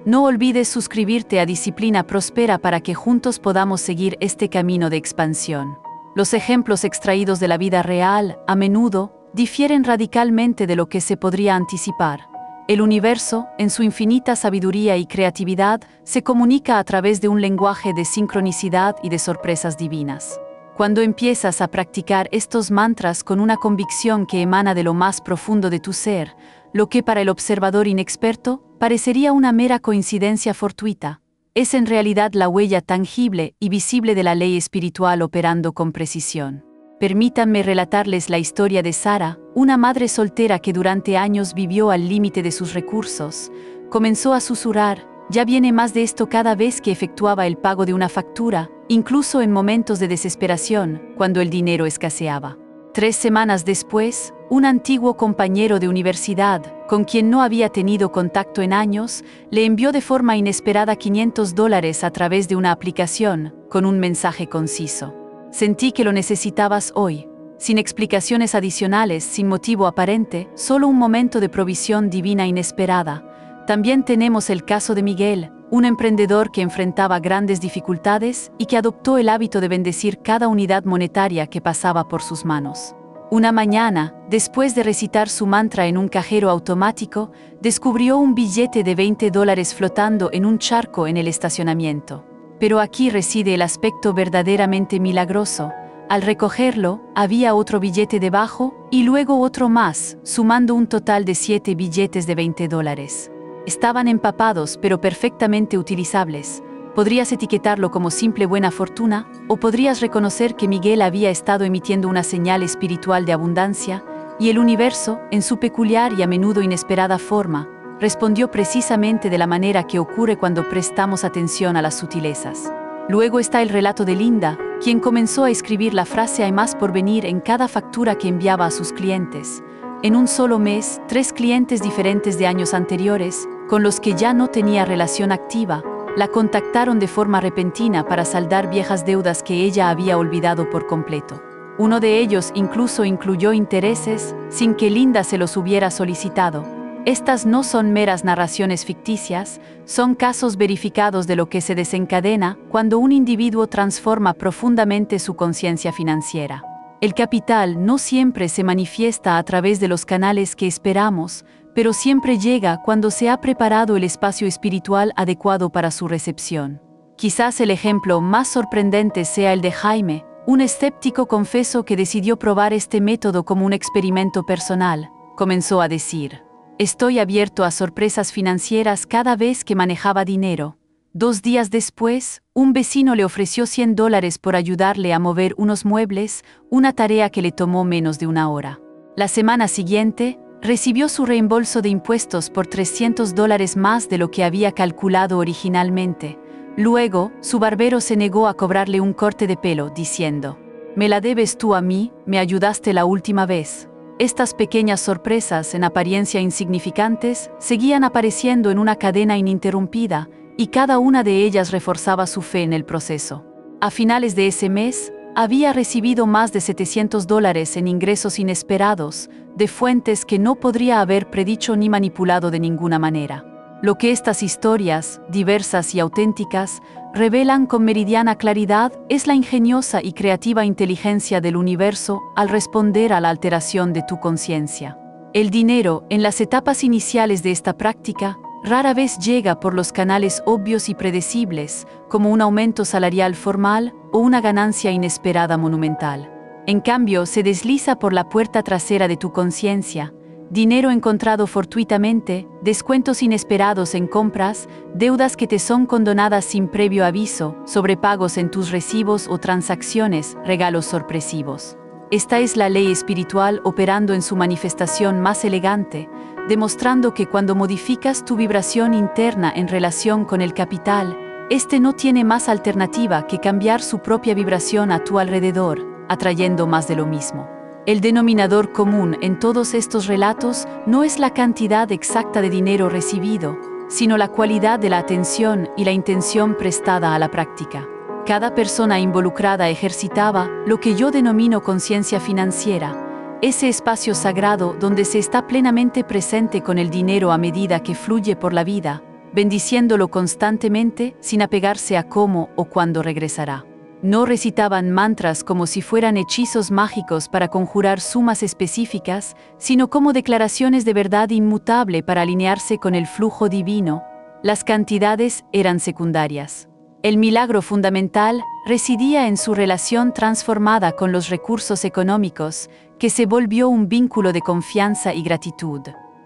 No olvides suscribirte a Disciplina Próspera para que juntos podamos seguir este camino de expansión. Los ejemplos extraídos de la vida real, a menudo, difieren radicalmente de lo que se podría anticipar. El universo, en su infinita sabiduría y creatividad, se comunica a través de un lenguaje de sincronicidad y de sorpresas divinas. Cuando empiezas a practicar estos mantras con una convicción que emana de lo más profundo de tu ser, lo que para el observador inexperto parecería una mera coincidencia fortuita, es en realidad la huella tangible y visible de la ley espiritual operando con precisión. Permítanme relatarles la historia de Sara, una madre soltera que durante años vivió al límite de sus recursos. Comenzó a susurrar, ya viene más de esto cada vez que efectuaba el pago de una factura, incluso en momentos de desesperación, cuando el dinero escaseaba. 3 semanas después, un antiguo compañero de universidad, con quien no había tenido contacto en años, le envió de forma inesperada $500 a través de una aplicación, con un mensaje conciso. Sentí que lo necesitabas hoy. Sin explicaciones adicionales, sin motivo aparente, solo un momento de provisión divina inesperada. También tenemos el caso de Miguel, un emprendedor que enfrentaba grandes dificultades y que adoptó el hábito de bendecir cada unidad monetaria que pasaba por sus manos. Una mañana, después de recitar su mantra en un cajero automático, descubrió un billete de $20 flotando en un charco en el estacionamiento. Pero aquí reside el aspecto verdaderamente milagroso. Al recogerlo, había otro billete debajo y luego otro más, sumando un total de 7 billetes de $20. Estaban empapados pero perfectamente utilizables. Podrías etiquetarlo como simple buena fortuna, o podrías reconocer que Miguel había estado emitiendo una señal espiritual de abundancia, y el universo, en su peculiar y a menudo inesperada forma, respondió precisamente de la manera que ocurre cuando prestamos atención a las sutilezas. Luego está el relato de Linda, quien comenzó a escribir la frase "hay más por venir" en cada factura que enviaba a sus clientes. En un solo mes, 3 clientes diferentes de años anteriores, con los que ya no tenía relación activa, la contactaron de forma repentina para saldar viejas deudas que ella había olvidado por completo. Uno de ellos incluso incluyó intereses, sin que Linda se los hubiera solicitado. Estas no son meras narraciones ficticias, son casos verificados de lo que se desencadena cuando un individuo transforma profundamente su conciencia financiera. El capital no siempre se manifiesta a través de los canales que esperamos, pero siempre llega cuando se ha preparado el espacio espiritual adecuado para su recepción. Quizás el ejemplo más sorprendente sea el de Jaime, un escéptico confeso que decidió probar este método como un experimento personal. Comenzó a decir: estoy abierto a sorpresas financieras cada vez que manejaba dinero. 2 días después, un vecino le ofreció $100 por ayudarle a mover unos muebles, una tarea que le tomó menos de 1 hora. La semana siguiente, recibió su reembolso de impuestos por $300 más de lo que había calculado originalmente. Luego, su barbero se negó a cobrarle un corte de pelo, diciendo: «Me la debes tú a mí, me ayudaste la última vez». Estas pequeñas sorpresas, en apariencia insignificantes, seguían apareciendo en una cadena ininterrumpida, y cada una de ellas reforzaba su fe en el proceso. A finales de ese mes, había recibido más de $700 en ingresos inesperados, de fuentes que no podría haber predicho ni manipulado de ninguna manera. Lo que estas historias, diversas y auténticas, revelan con meridiana claridad es la ingeniosa y creativa inteligencia del universo al responder a la alteración de tu conciencia. El dinero, en las etapas iniciales de esta práctica, rara vez llega por los canales obvios y predecibles, como un aumento salarial formal o una ganancia inesperada monumental. En cambio, se desliza por la puerta trasera de tu conciencia: dinero encontrado fortuitamente, descuentos inesperados en compras, deudas que te son condonadas sin previo aviso, sobrepagos en tus recibos o transacciones, regalos sorpresivos. Esta es la ley espiritual operando en su manifestación más elegante, demostrando que cuando modificas tu vibración interna en relación con el capital, este no tiene más alternativa que cambiar su propia vibración a tu alrededor, atrayendo más de lo mismo. El denominador común en todos estos relatos no es la cantidad exacta de dinero recibido, sino la cualidad de la atención y la intención prestada a la práctica. Cada persona involucrada ejercitaba lo que yo denomino conciencia financiera, ese espacio sagrado donde se está plenamente presente con el dinero a medida que fluye por la vida, bendiciéndolo constantemente sin apegarse a cómo o cuándo regresará. No recitaban mantras como si fueran hechizos mágicos para conjurar sumas específicas, sino como declaraciones de verdad inmutable para alinearse con el flujo divino. Las cantidades eran secundarias. El milagro fundamental residía en su relación transformada con los recursos económicos, que se volvió un vínculo de confianza y gratitud.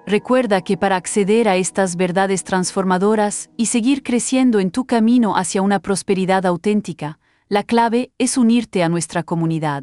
Recuerda que para acceder a estas verdades transformadoras y seguir creciendo en tu camino hacia una prosperidad auténtica, la clave es unirte a nuestra comunidad.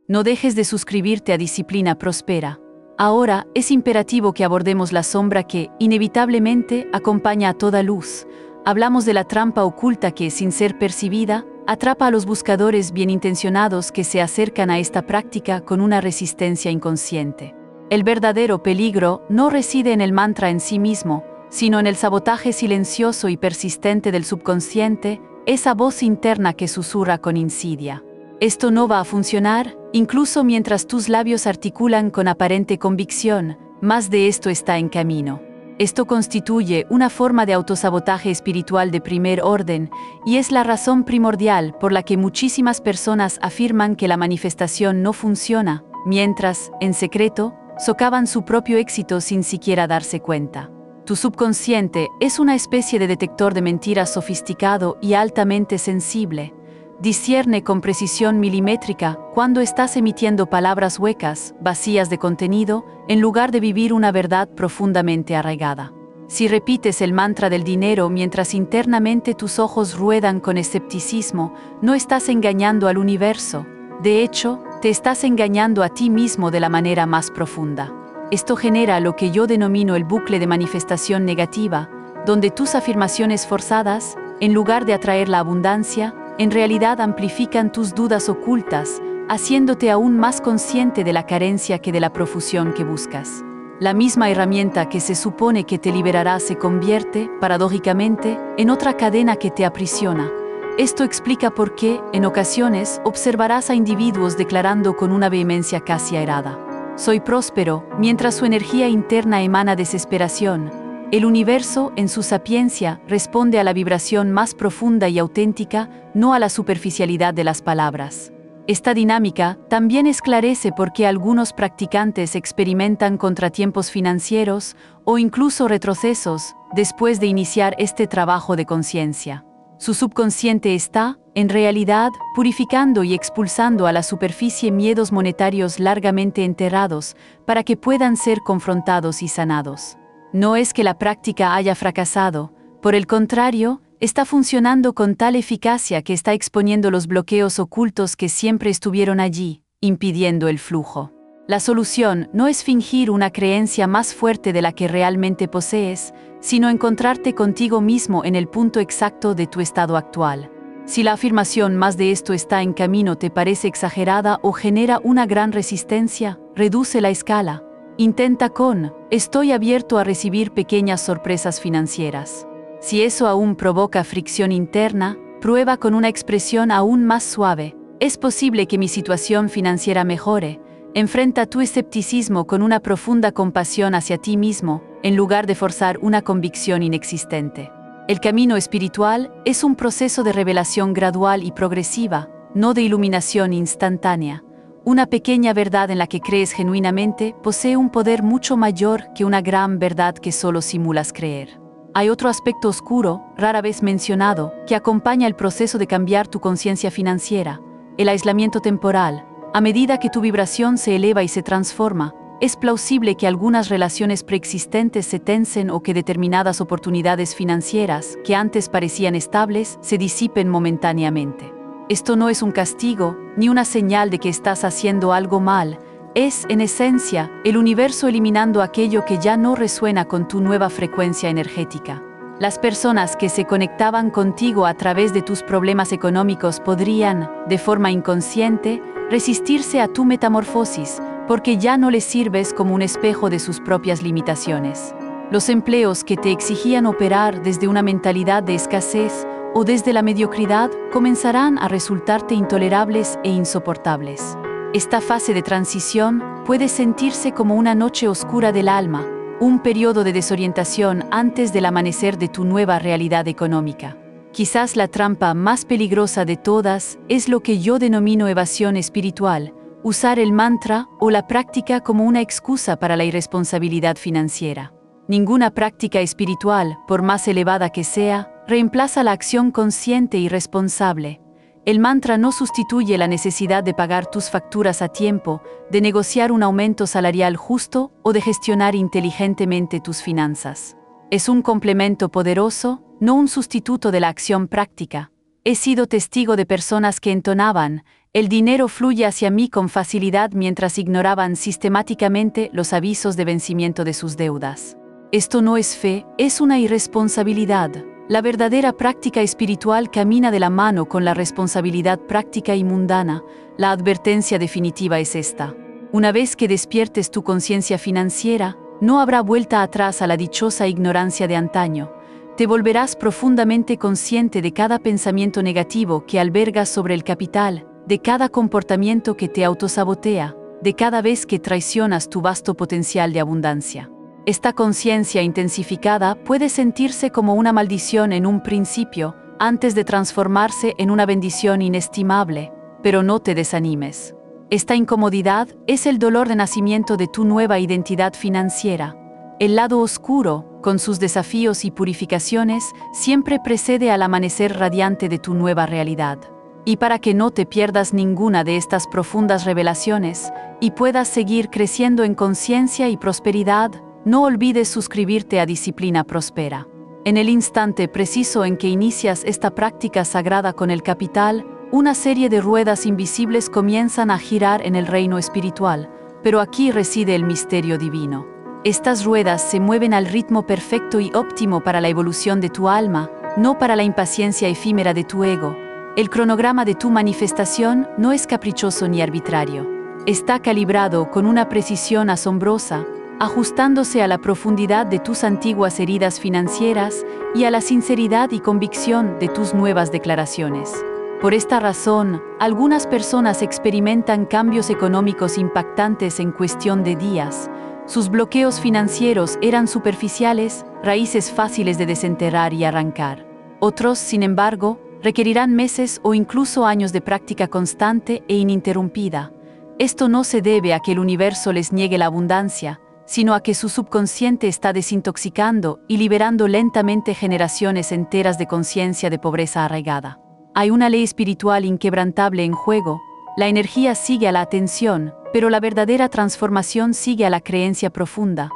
No dejes de suscribirte a Disciplina Prospera. Ahora es imperativo que abordemos la sombra que, inevitablemente, acompaña a toda luz. Hablamos de la trampa oculta que, sin ser percibida, atrapa a los buscadores bien intencionados que se acercan a esta práctica con una resistencia inconsciente. El verdadero peligro no reside en el mantra en sí mismo, sino en el sabotaje silencioso y persistente del subconsciente, esa voz interna que susurra con insidia: esto no va a funcionar, incluso mientras tus labios articulan con aparente convicción: más de esto está en camino. Esto constituye una forma de autosabotaje espiritual de primer orden, y es la razón primordial por la que muchísimas personas afirman que la manifestación no funciona, mientras, en secreto, socavan su propio éxito sin siquiera darse cuenta. Tu subconsciente es una especie de detector de mentiras sofisticado y altamente sensible. Discierne con precisión milimétrica cuando estás emitiendo palabras huecas, vacías de contenido, en lugar de vivir una verdad profundamente arraigada. Si repites el mantra del dinero mientras internamente tus ojos ruedan con escepticismo, no estás engañando al universo. De hecho, te estás engañando a ti mismo de la manera más profunda. Esto genera lo que yo denomino el bucle de manifestación negativa, donde tus afirmaciones forzadas, en lugar de atraer la abundancia, en realidad amplifican tus dudas ocultas, haciéndote aún más consciente de la carencia que de la profusión que buscas. La misma herramienta que se supone que te liberará se convierte, paradójicamente, en otra cadena que te aprisiona. Esto explica por qué, en ocasiones, observarás a individuos declarando con una vehemencia casi airada: soy próspero, mientras su energía interna emana desesperación. El universo, en su sapiencia, responde a la vibración más profunda y auténtica, no a la superficialidad de las palabras. Esta dinámica también esclarece por qué algunos practicantes experimentan contratiempos financieros o incluso retrocesos después de iniciar este trabajo de conciencia. Su subconsciente está, en realidad, purificando y expulsando a la superficie miedos monetarios largamente enterrados para que puedan ser confrontados y sanados. No es que la práctica haya fracasado, por el contrario, está funcionando con tal eficacia que está exponiendo los bloqueos ocultos que siempre estuvieron allí, impidiendo el flujo. La solución no es fingir una creencia más fuerte de la que realmente posees, sino encontrarte contigo mismo en el punto exacto de tu estado actual. Si la afirmación "más de esto está en camino" te parece exagerada o genera una gran resistencia, reduce la escala. Intenta con "estoy abierto a recibir pequeñas sorpresas financieras". Si eso aún provoca fricción interna, prueba con una expresión aún más suave. "Es posible que mi situación financiera mejore". Enfrenta tu escepticismo con una profunda compasión hacia ti mismo, en lugar de forzar una convicción inexistente. El camino espiritual es un proceso de revelación gradual y progresiva, no de iluminación instantánea. Una pequeña verdad en la que crees genuinamente posee un poder mucho mayor que una gran verdad que solo simulas creer. Hay otro aspecto oscuro, rara vez mencionado, que acompaña el proceso de cambiar tu conciencia financiera: el aislamiento temporal. A medida que tu vibración se eleva y se transforma, es plausible que algunas relaciones preexistentes se tensen o que determinadas oportunidades financieras, que antes parecían estables, se disipen momentáneamente. Esto no es un castigo, ni una señal de que estás haciendo algo mal. Es, en esencia, el universo eliminando aquello que ya no resuena con tu nueva frecuencia energética. Las personas que se conectaban contigo a través de tus problemas económicos podrían, de forma inconsciente, resistirse a tu metamorfosis, porque ya no les sirves como un espejo de sus propias limitaciones. Los empleos que te exigían operar desde una mentalidad de escasez o desde la mediocridad comenzarán a resultarte intolerables e insoportables. Esta fase de transición puede sentirse como una noche oscura del alma, un periodo de desorientación antes del amanecer de tu nueva realidad económica. Quizás la trampa más peligrosa de todas es lo que yo denomino evasión espiritual: usar el mantra o la práctica como una excusa para la irresponsabilidad financiera. Ninguna práctica espiritual, por más elevada que sea, reemplaza la acción consciente y responsable. El mantra no sustituye la necesidad de pagar tus facturas a tiempo, de negociar un aumento salarial justo o de gestionar inteligentemente tus finanzas. Es un complemento poderoso, no un sustituto de la acción práctica. He sido testigo de personas que entonaban "el dinero fluye hacia mí con facilidad" mientras ignoraban sistemáticamente los avisos de vencimiento de sus deudas. Esto no es fe, es una irresponsabilidad. La verdadera práctica espiritual camina de la mano con la responsabilidad práctica y mundana. La advertencia definitiva es esta: una vez que despiertes tu conciencia financiera, no habrá vuelta atrás a la dichosa ignorancia de antaño. Te volverás profundamente consciente de cada pensamiento negativo que albergas sobre el capital, de cada comportamiento que te autosabotea, de cada vez que traicionas tu vasto potencial de abundancia. Esta conciencia intensificada puede sentirse como una maldición en un principio, antes de transformarse en una bendición inestimable, pero no te desanimes. Esta incomodidad es el dolor de nacimiento de tu nueva identidad financiera. El lado oscuro, con sus desafíos y purificaciones, siempre precede al amanecer radiante de tu nueva realidad. Y para que no te pierdas ninguna de estas profundas revelaciones y puedas seguir creciendo en conciencia y prosperidad, no olvides suscribirte a Disciplina Próspera. En el instante preciso en que inicias esta práctica sagrada con el capital, una serie de ruedas invisibles comienzan a girar en el reino espiritual, pero aquí reside el misterio divino. Estas ruedas se mueven al ritmo perfecto y óptimo para la evolución de tu alma, no para la impaciencia efímera de tu ego. El cronograma de tu manifestación no es caprichoso ni arbitrario. Está calibrado con una precisión asombrosa, ajustándose a la profundidad de tus antiguas heridas financieras y a la sinceridad y convicción de tus nuevas declaraciones. Por esta razón, algunas personas experimentan cambios económicos impactantes en cuestión de días. Sus bloqueos financieros eran superficiales, raíces fáciles de desenterrar y arrancar. Otros, sin embargo, requerirán meses o incluso años de práctica constante e ininterrumpida. Esto no se debe a que el universo les niegue la abundancia, sino a que su subconsciente está desintoxicando y liberando lentamente generaciones enteras de conciencia de pobreza arraigada. Hay una ley espiritual inquebrantable en juego. La energía sigue a la atención, pero la verdadera transformación sigue a la creencia profunda.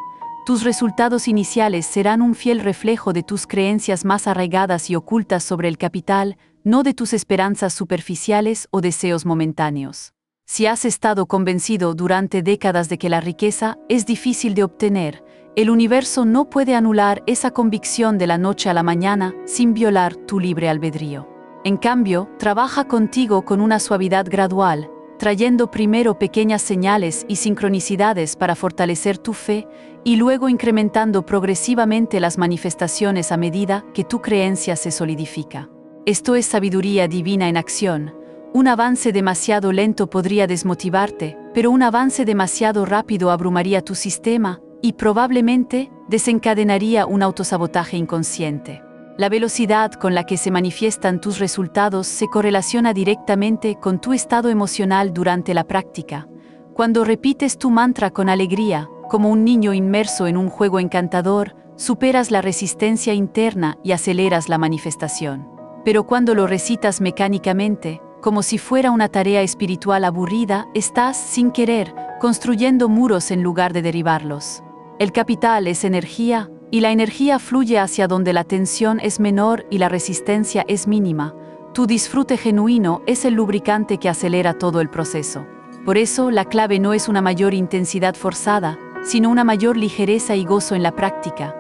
Tus resultados iniciales serán un fiel reflejo de tus creencias más arraigadas y ocultas sobre el capital, no de tus esperanzas superficiales o deseos momentáneos. Si has estado convencido durante décadas de que la riqueza es difícil de obtener, el universo no puede anular esa convicción de la noche a la mañana sin violar tu libre albedrío. En cambio, trabaja contigo con una suavidad gradual, trayendo primero pequeñas señales y sincronicidades para fortalecer tu fe y luego incrementando progresivamente las manifestaciones a medida que tu creencia se solidifica. Esto es sabiduría divina en acción. Un avance demasiado lento podría desmotivarte, pero un avance demasiado rápido abrumaría tu sistema y probablemente desencadenaría un autosabotaje inconsciente. La velocidad con la que se manifiestan tus resultados se correlaciona directamente con tu estado emocional durante la práctica. Cuando repites tu mantra con alegría, como un niño inmerso en un juego encantador, superas la resistencia interna y aceleras la manifestación. Pero cuando lo recitas mecánicamente, como si fuera una tarea espiritual aburrida, estás, sin querer, construyendo muros en lugar de derribarlos. El capital es energía, y la energía fluye hacia donde la tensión es menor y la resistencia es mínima. Tu disfrute genuino es el lubricante que acelera todo el proceso. Por eso, la clave no es una mayor intensidad forzada, sino una mayor ligereza y gozo en la práctica.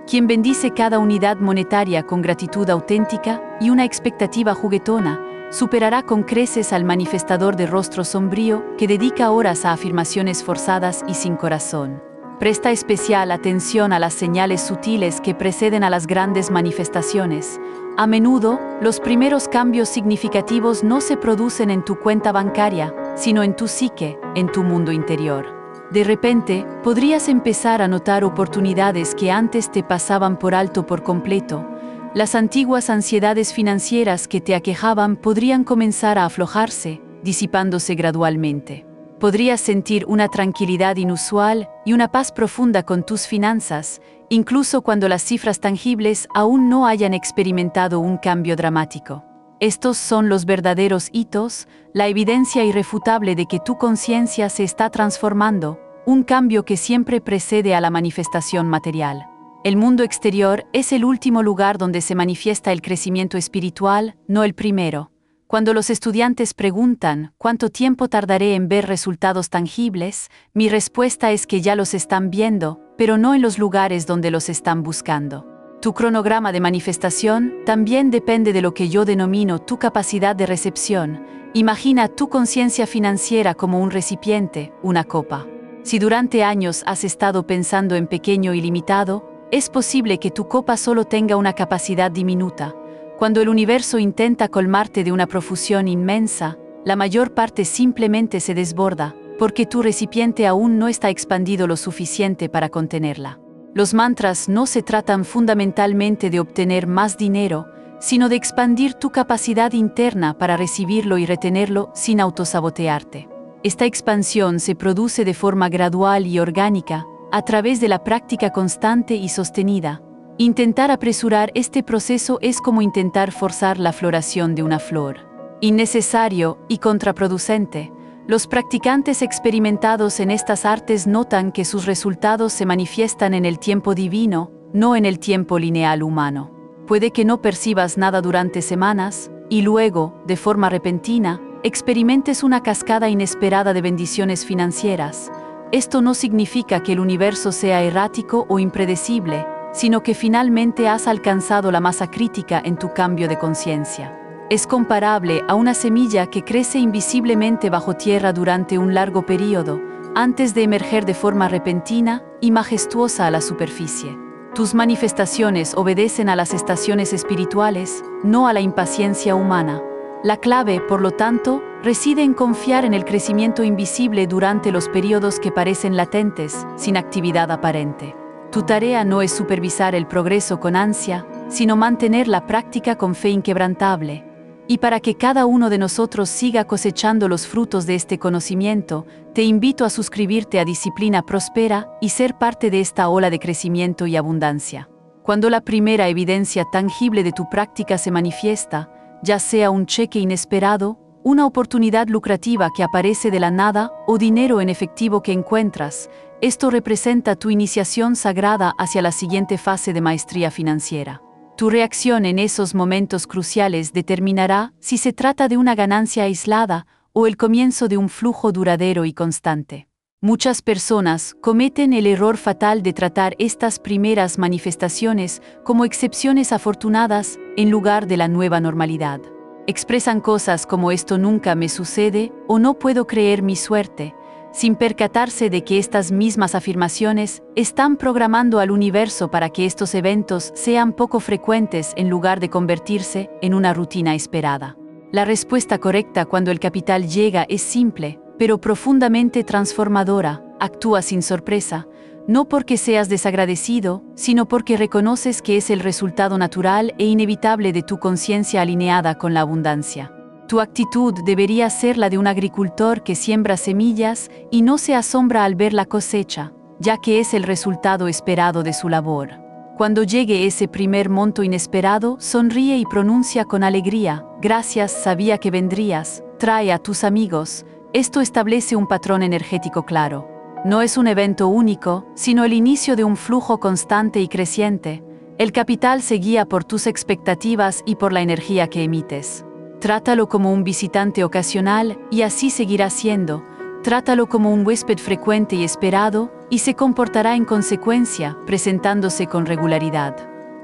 Quien bendice cada unidad monetaria con gratitud auténtica y una expectativa juguetona, superará con creces al manifestador de rostro sombrío que dedica horas a afirmaciones forzadas y sin corazón. Presta especial atención a las señales sutiles que preceden a las grandes manifestaciones. A menudo, los primeros cambios significativos no se producen en tu cuenta bancaria, sino en tu psique, en tu mundo interior. De repente, podrías empezar a notar oportunidades que antes te pasaban por alto por completo. Las antiguas ansiedades financieras que te aquejaban podrían comenzar a aflojarse, disipándose gradualmente. Podrías sentir una tranquilidad inusual y una paz profunda con tus finanzas, incluso cuando las cifras tangibles aún no hayan experimentado un cambio dramático. Estos son los verdaderos hitos, la evidencia irrefutable de que tu conciencia se está transformando, un cambio que siempre precede a la manifestación material. El mundo exterior es el último lugar donde se manifiesta el crecimiento espiritual, no el primero. Cuando los estudiantes preguntan ¿cuánto tiempo tardaré en ver resultados tangibles?, mi respuesta es que ya los están viendo, pero no en los lugares donde los están buscando. Tu cronograma de manifestación también depende de lo que yo denomino tu capacidad de recepción. Imagina tu conciencia financiera como un recipiente, una copa. Si durante años has estado pensando en pequeño y limitado, es posible que tu copa solo tenga una capacidad diminuta. Cuando el universo intenta colmarte de una profusión inmensa, la mayor parte simplemente se desborda, porque tu recipiente aún no está expandido lo suficiente para contenerla. Los mantras no se tratan fundamentalmente de obtener más dinero, sino de expandir tu capacidad interna para recibirlo y retenerlo sin autosabotearte. Esta expansión se produce de forma gradual y orgánica, a través de la práctica constante y sostenida. Intentar apresurar este proceso es como intentar forzar la floración de una flor. Innecesario y contraproducente. Los practicantes experimentados en estas artes notan que sus resultados se manifiestan en el tiempo divino, no en el tiempo lineal humano. Puede que no percibas nada durante semanas, y luego, de forma repentina, experimentes una cascada inesperada de bendiciones financieras. Esto no significa que el universo sea errático o impredecible, sino que finalmente has alcanzado la masa crítica en tu cambio de conciencia. Es comparable a una semilla que crece invisiblemente bajo tierra durante un largo periodo, antes de emerger de forma repentina y majestuosa a la superficie. Tus manifestaciones obedecen a las estaciones espirituales, no a la impaciencia humana. La clave, por lo tanto, reside en confiar en el crecimiento invisible durante los periodos que parecen latentes, sin actividad aparente. Tu tarea no es supervisar el progreso con ansia, sino mantener la práctica con fe inquebrantable. Y para que cada uno de nosotros siga cosechando los frutos de este conocimiento, te invito a suscribirte a Disciplina Próspera y ser parte de esta ola de crecimiento y abundancia. Cuando la primera evidencia tangible de tu práctica se manifiesta, ya sea un cheque inesperado, una oportunidad lucrativa que aparece de la nada o dinero en efectivo que encuentras, esto representa tu iniciación sagrada hacia la siguiente fase de maestría financiera. Tu reacción en esos momentos cruciales determinará si se trata de una ganancia aislada o el comienzo de un flujo duradero y constante. Muchas personas cometen el error fatal de tratar estas primeras manifestaciones como excepciones afortunadas en lugar de la nueva normalidad. Expresan cosas como "esto nunca me sucede" o "no puedo creer mi suerte", sin percatarse de que estas mismas afirmaciones están programando al universo para que estos eventos sean poco frecuentes en lugar de convertirse en una rutina esperada. La respuesta correcta cuando el capital llega es simple, pero profundamente transformadora. Actúa sin sorpresa, no porque seas desagradecido, sino porque reconoces que es el resultado natural e inevitable de tu conciencia alineada con la abundancia. Tu actitud debería ser la de un agricultor que siembra semillas y no se asombra al ver la cosecha, ya que es el resultado esperado de su labor. Cuando llegue ese primer monto inesperado, sonríe y pronuncia con alegría: "Gracias, sabía que vendrías". Trae a tus amigos. Esto establece un patrón energético claro. No es un evento único, sino el inicio de un flujo constante y creciente. El capital se guía por tus expectativas y por la energía que emites. Trátalo como un visitante ocasional y así seguirá siendo. Trátalo como un huésped frecuente y esperado y se comportará en consecuencia, presentándose con regularidad.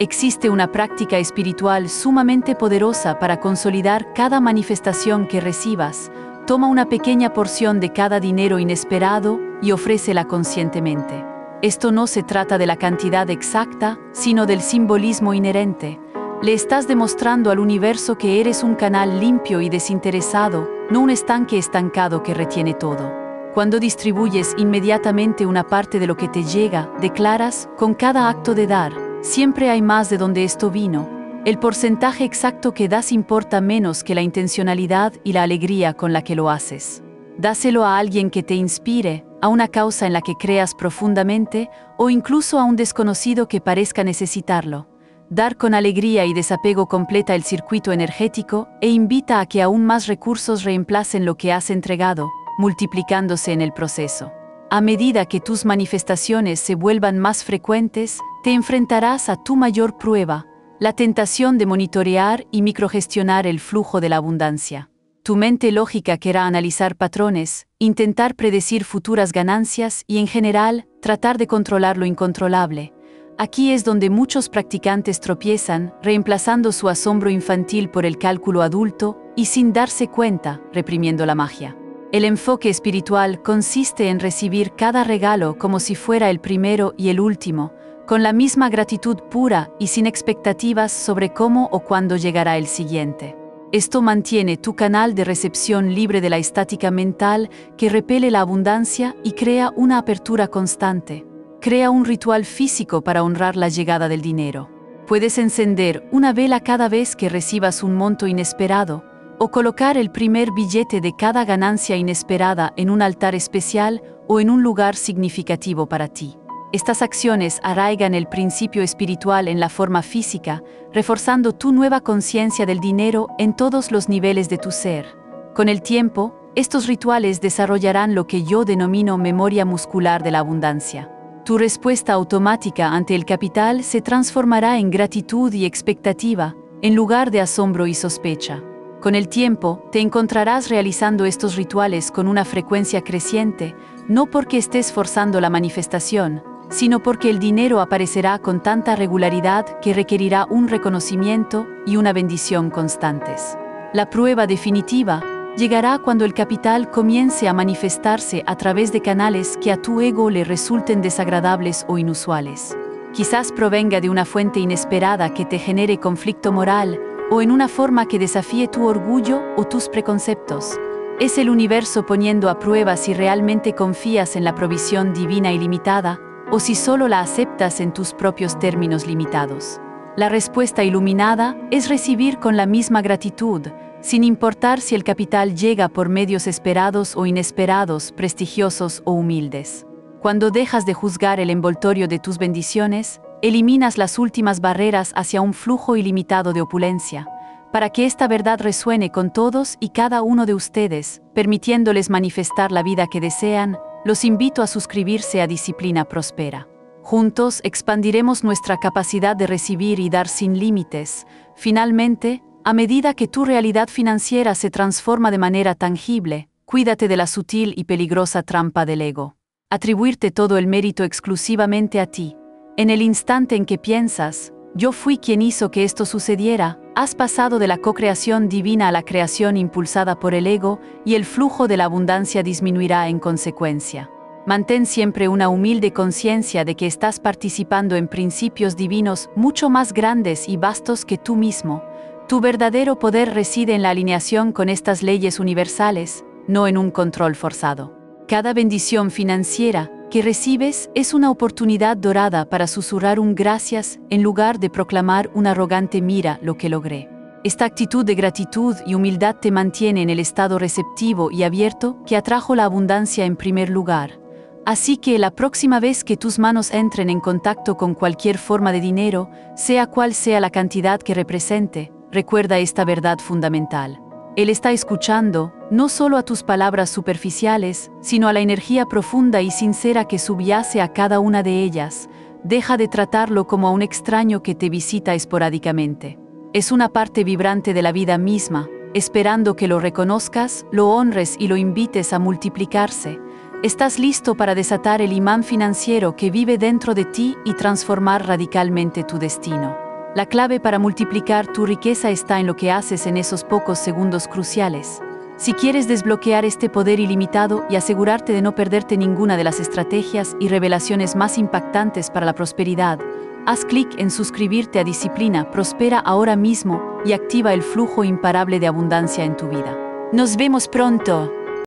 Existe una práctica espiritual sumamente poderosa para consolidar cada manifestación que recibas. Toma una pequeña porción de cada dinero inesperado y ofrécela conscientemente. Esto no se trata de la cantidad exacta, sino del simbolismo inherente. Le estás demostrando al universo que eres un canal limpio y desinteresado, no un estanque estancado que retiene todo. Cuando distribuyes inmediatamente una parte de lo que te llega, declaras: "Con cada acto de dar, siempre hay más de donde esto vino". El porcentaje exacto que das importa menos que la intencionalidad y la alegría con la que lo haces. Dáselo a alguien que te inspire, a una causa en la que creas profundamente o incluso a un desconocido que parezca necesitarlo. Dar con alegría y desapego completa el circuito energético e invita a que aún más recursos reemplacen lo que has entregado, multiplicándose en el proceso. A medida que tus manifestaciones se vuelvan más frecuentes, te enfrentarás a tu mayor prueba: la tentación de monitorear y microgestionar el flujo de la abundancia. Tu mente lógica querrá analizar patrones, intentar predecir futuras ganancias y, en general, tratar de controlar lo incontrolable. Aquí es donde muchos practicantes tropiezan, reemplazando su asombro infantil por el cálculo adulto y, sin darse cuenta, reprimiendo la magia. El enfoque espiritual consiste en recibir cada regalo como si fuera el primero y el último, con la misma gratitud pura y sin expectativas sobre cómo o cuándo llegará el siguiente. Esto mantiene tu canal de recepción libre de la estática mental que repele la abundancia y crea una apertura constante. Crea un ritual físico para honrar la llegada del dinero. Puedes encender una vela cada vez que recibas un monto inesperado, o colocar el primer billete de cada ganancia inesperada en un altar especial o en un lugar significativo para ti. Estas acciones arraigan el principio espiritual en la forma física, reforzando tu nueva conciencia del dinero en todos los niveles de tu ser. Con el tiempo, estos rituales desarrollarán lo que yo denomino memoria muscular de la abundancia. Tu respuesta automática ante el capital se transformará en gratitud y expectativa, en lugar de asombro y sospecha. Con el tiempo, te encontrarás realizando estos rituales con una frecuencia creciente, no porque estés forzando la manifestación, sino porque el dinero aparecerá con tanta regularidad que requerirá un reconocimiento y una bendición constantes. La prueba definitiva llegará cuando el capital comience a manifestarse a través de canales que a tu ego le resulten desagradables o inusuales. Quizás provenga de una fuente inesperada que te genere conflicto moral, o en una forma que desafíe tu orgullo o tus preconceptos. Es el universo poniendo a prueba si realmente confías en la provisión divina ilimitada, o si solo la aceptas en tus propios términos limitados. La respuesta iluminada es recibir con la misma gratitud, sin importar si el capital llega por medios esperados o inesperados, prestigiosos o humildes. Cuando dejas de juzgar el envoltorio de tus bendiciones, eliminas las últimas barreras hacia un flujo ilimitado de opulencia, para que esta verdad resuene con todos y cada uno de ustedes, permitiéndoles manifestar la vida que desean. Los invito a suscribirse a Disciplina Próspera. Juntos expandiremos nuestra capacidad de recibir y dar sin límites. Finalmente, a medida que tu realidad financiera se transforma de manera tangible, cuídate de la sutil y peligrosa trampa del ego. Atribuirte todo el mérito exclusivamente a ti. En el instante en que piensas, yo fui quien hizo que esto sucediera, has pasado de la co-creación divina a la creación impulsada por el ego, y el flujo de la abundancia disminuirá en consecuencia. Mantén siempre una humilde conciencia de que estás participando en principios divinos mucho más grandes y vastos que tú mismo. Tu verdadero poder reside en la alineación con estas leyes universales, no en un control forzado. Cada bendición financiera que recibes es una oportunidad dorada para susurrar un gracias en lugar de proclamar un arrogante mira lo que logré. Esta actitud de gratitud y humildad te mantiene en el estado receptivo y abierto que atrajo la abundancia en primer lugar. Así que la próxima vez que tus manos entren en contacto con cualquier forma de dinero, sea cual sea la cantidad que represente, recuerda esta verdad fundamental. Él está escuchando, no solo a tus palabras superficiales, sino a la energía profunda y sincera que subyace a cada una de ellas. Deja de tratarlo como a un extraño que te visita esporádicamente. Es una parte vibrante de la vida misma, esperando que lo reconozcas, lo honres y lo invites a multiplicarse. Estás listo para desatar el imán financiero que vive dentro de ti y transformar radicalmente tu destino. La clave para multiplicar tu riqueza está en lo que haces en esos pocos segundos cruciales. Si quieres desbloquear este poder ilimitado y asegurarte de no perderte ninguna de las estrategias y revelaciones más impactantes para la prosperidad, haz clic en suscribirte a Disciplina Próspera ahora mismo y activa el flujo imparable de abundancia en tu vida. ¡Nos vemos pronto!